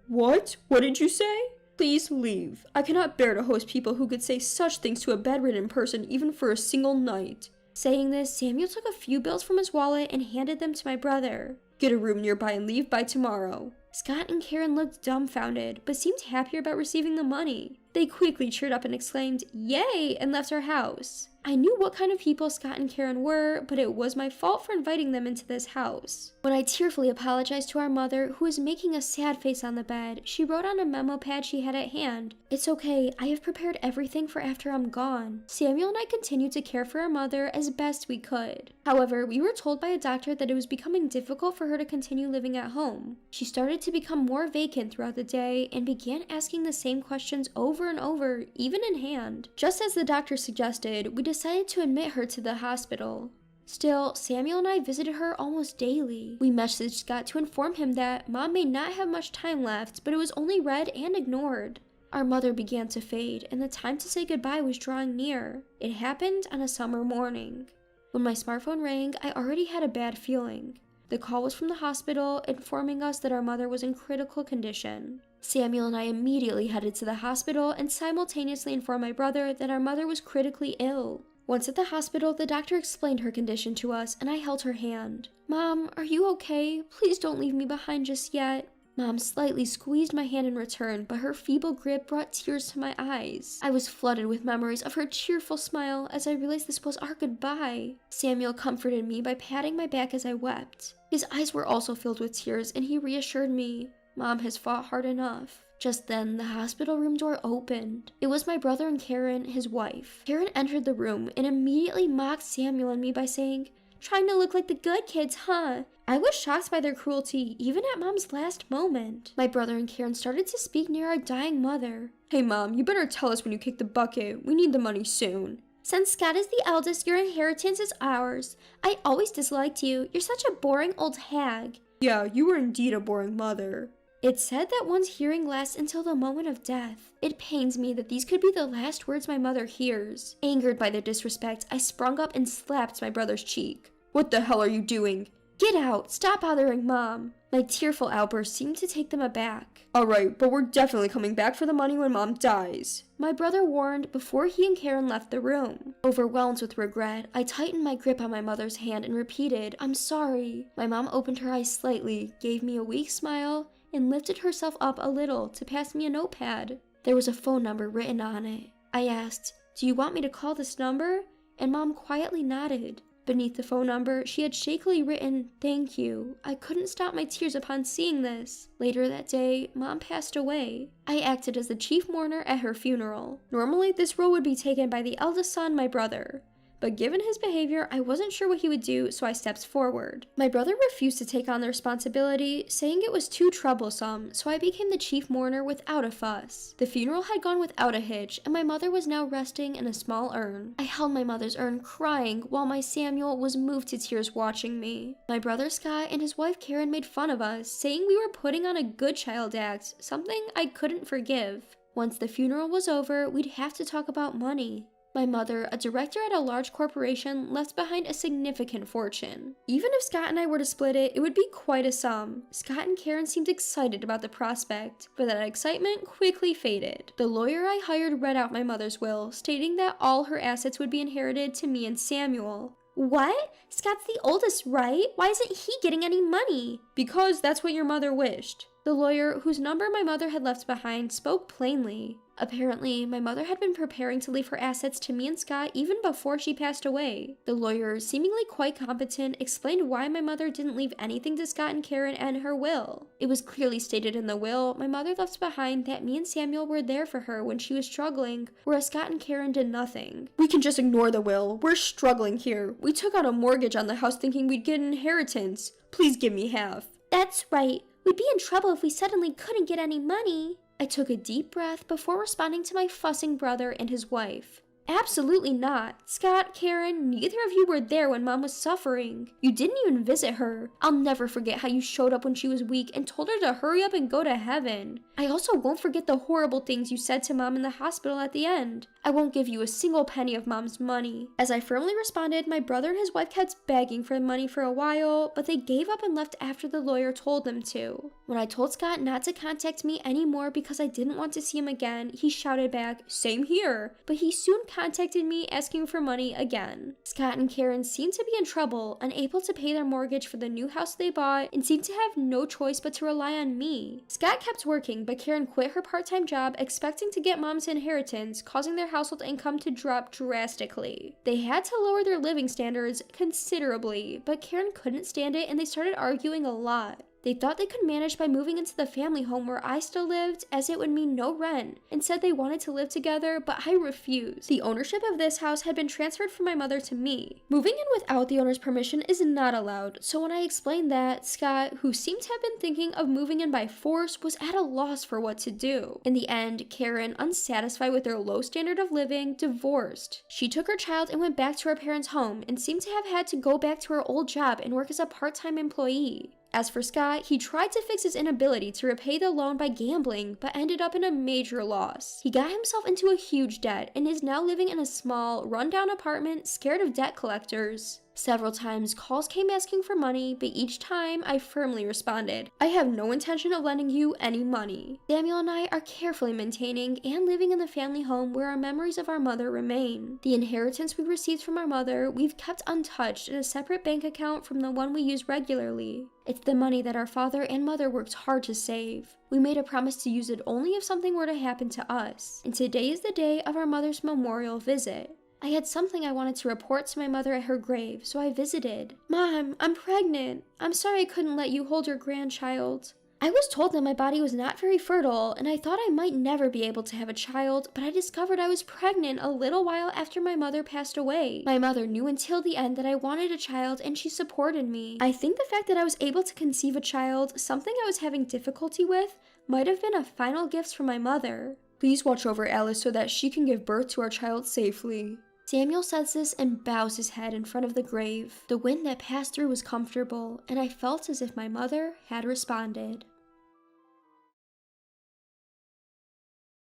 "What? What did you say?" "Please leave. I cannot bear to host people who could say such things to a bedridden person even for a single night." Saying this, Samuel took a few bills from his wallet and handed them to my brother. "Get a room nearby and leave by tomorrow." Scott and Karen looked dumbfounded, but seemed happier about receiving the money. They quickly cheered up and exclaimed, "Yay!" and left our house. I knew what kind of people Scott and Karen were, but it was my fault for inviting them into this house. When I tearfully apologized to our mother, who was making a sad face on the bed, she wrote on a memo pad she had at hand, "It's okay, I have prepared everything for after I'm gone." Samuel and I continued to care for our mother as best we could. However, we were told by a doctor that it was becoming difficult for her to continue living at home. She started to become more vacant throughout the day and began asking the same questions over and over, even in hand. Just as the doctor suggested, we decided to admit her to the hospital. Still, Samuel and I visited her almost daily. We messaged Scott to inform him that Mom may not have much time left, but it was only read and ignored. Our mother began to fade, and the time to say goodbye was drawing near. It happened on a summer morning. When my smartphone rang, I already had a bad feeling. The call was from the hospital, informing us that our mother was in critical condition. Samuel and I immediately headed to the hospital and simultaneously informed my brother that our mother was critically ill. Once at the hospital, the doctor explained her condition to us, and I held her hand. "Mom, are you okay? Please don't leave me behind just yet." Mom slightly squeezed my hand in return, but her feeble grip brought tears to my eyes. I was flooded with memories of her cheerful smile as I realized this was our goodbye. Samuel comforted me by patting my back as I wept. His eyes were also filled with tears, and he reassured me, "Mom has fought hard enough." Just then, the hospital room door opened. It was my brother and Karen, his wife. Karen entered the room and immediately mocked Samuel and me by saying, "Trying to look like the good kids, huh?" I was shocked by their cruelty, even at Mom's last moment. My brother and Karen started to speak near our dying mother. "Hey Mom, you better tell us when you kick the bucket. We need the money soon." "Since Scott is the eldest, your inheritance is ours. I always disliked you. You're such a boring old hag." "Yeah, you were indeed a boring mother." It's said that one's hearing lasts until the moment of death. It pains me that these could be the last words my mother hears. Angered by their disrespect, I sprung up and slapped my brother's cheek. "What the hell are you doing?" "Get out! Stop bothering Mom!" My tearful outburst seemed to take them aback. "Alright, but we're definitely coming back for the money when Mom dies," my brother warned before he and Karen left the room. Overwhelmed with regret, I tightened my grip on my mother's hand and repeated, "I'm sorry." My mom opened her eyes slightly, gave me a weak smile, and lifted herself up a little to pass me a notepad. There was a phone number written on it. I asked, "Do you want me to call this number?" And Mom quietly nodded. Beneath the phone number, she had shakily written, "Thank you." I couldn't stop my tears upon seeing this. Later that day, Mom passed away. I acted as the chief mourner at her funeral. Normally, this role would be taken by the eldest son, my brother. but given his behavior, I wasn't sure what he would do, so I stepped forward. My brother refused to take on the responsibility, saying it was too troublesome, so I became the chief mourner without a fuss. The funeral had gone without a hitch, and my mother was now resting in a small urn. I held my mother's urn crying while my Samuel was moved to tears watching me. My brother Scott and his wife Karen made fun of us, saying we were putting on a good child act, something I couldn't forgive. Once the funeral was over, we'd have to talk about money. My mother, a director at a large corporation, left behind a significant fortune. Even if Scott and I were to split it, it would be quite a sum. Scott and Karen seemed excited about the prospect, but that excitement quickly faded. The lawyer I hired read out my mother's will, stating that all her assets would be inherited to me and Samuel. What? Scott's the oldest, right? Why isn't he getting any money? Because that's what your mother wished. The lawyer, whose number my mother had left behind, spoke plainly. Apparently, my mother had been preparing to leave her assets to me and Scott even before she passed away. The lawyer, seemingly quite competent, explained why my mother didn't leave anything to Scott and Karen and her will. It was clearly stated in the will my mother left behind that me and Samuel were there for her when she was struggling, whereas Scott and Karen did nothing. We can just ignore the will. We're struggling here. We took out a mortgage on the house thinking we'd get an inheritance. Please give me half. That's right. We'd be in trouble if we suddenly couldn't get any money. I took a deep breath before responding to my fussing brother and his wife. Absolutely not. Scott, Karen, neither of you were there when Mom was suffering. You didn't even visit her. I'll never forget how you showed up when she was weak and told her to hurry up and go to heaven. I also won't forget the horrible things you said to Mom in the hospital at the end. I won't give you a single penny of Mom's money. As I firmly responded, my brother and his wife kept begging for the money for a while, but they gave up and left after the lawyer told them to. When I told Scott not to contact me anymore because I didn't want to see him again, he shouted back, "Same here," but he soon contacted me asking for money again. Scott and Karen seemed to be in trouble, unable to pay their mortgage for the new house they bought, and seemed to have no choice but to rely on me. Scott kept working, but Karen quit her part-time job expecting to get Mom's inheritance, causing their household income to drop drastically. They had to lower their living standards considerably, but Karen couldn't stand it and they started arguing a lot. They thought they could manage by moving into the family home where I still lived, as it would mean no rent, and said they wanted to live together, but I refused. The ownership of this house had been transferred from my mother to me. Moving in without the owner's permission is not allowed, so when I explained that, Scott, who seemed to have been thinking of moving in by force, was at a loss for what to do. In the end, Karen, unsatisfied with their low standard of living, divorced. She took her child and went back to her parents' home, and seemed to have had to go back to her old job and work as a part-time employee. As for Scott, he tried to fix his inability to repay the loan by gambling, but ended up in a major loss. He got himself into a huge debt and is now living in a small, rundown apartment, scared of debt collectors. Several times, calls came asking for money, but each time I firmly responded, "I have no intention of lending you any money." Samuel and I are carefully maintaining and living in the family home where our memories of our mother remain. The inheritance we received from our mother, we've kept untouched in a separate bank account from the one we use regularly. It's the money that our father and mother worked hard to save. We made a promise to use it only if something were to happen to us, and today is the day of our mother's memorial visit. I had something I wanted to report to my mother at her grave, so I visited. "Mom, I'm pregnant. I'm sorry I couldn't let you hold your grandchild." I was told that my body was not very fertile, and I thought I might never be able to have a child, but I discovered I was pregnant a little while after my mother passed away. My mother knew until the end that I wanted a child, and she supported me. I think the fact that I was able to conceive a child, something I was having difficulty with, might have been a final gift from my mother. Please watch over Alice so that she can give birth to our child safely. Samuel says this and bows his head in front of the grave. The wind that passed through was comfortable, and I felt as if my mother had responded.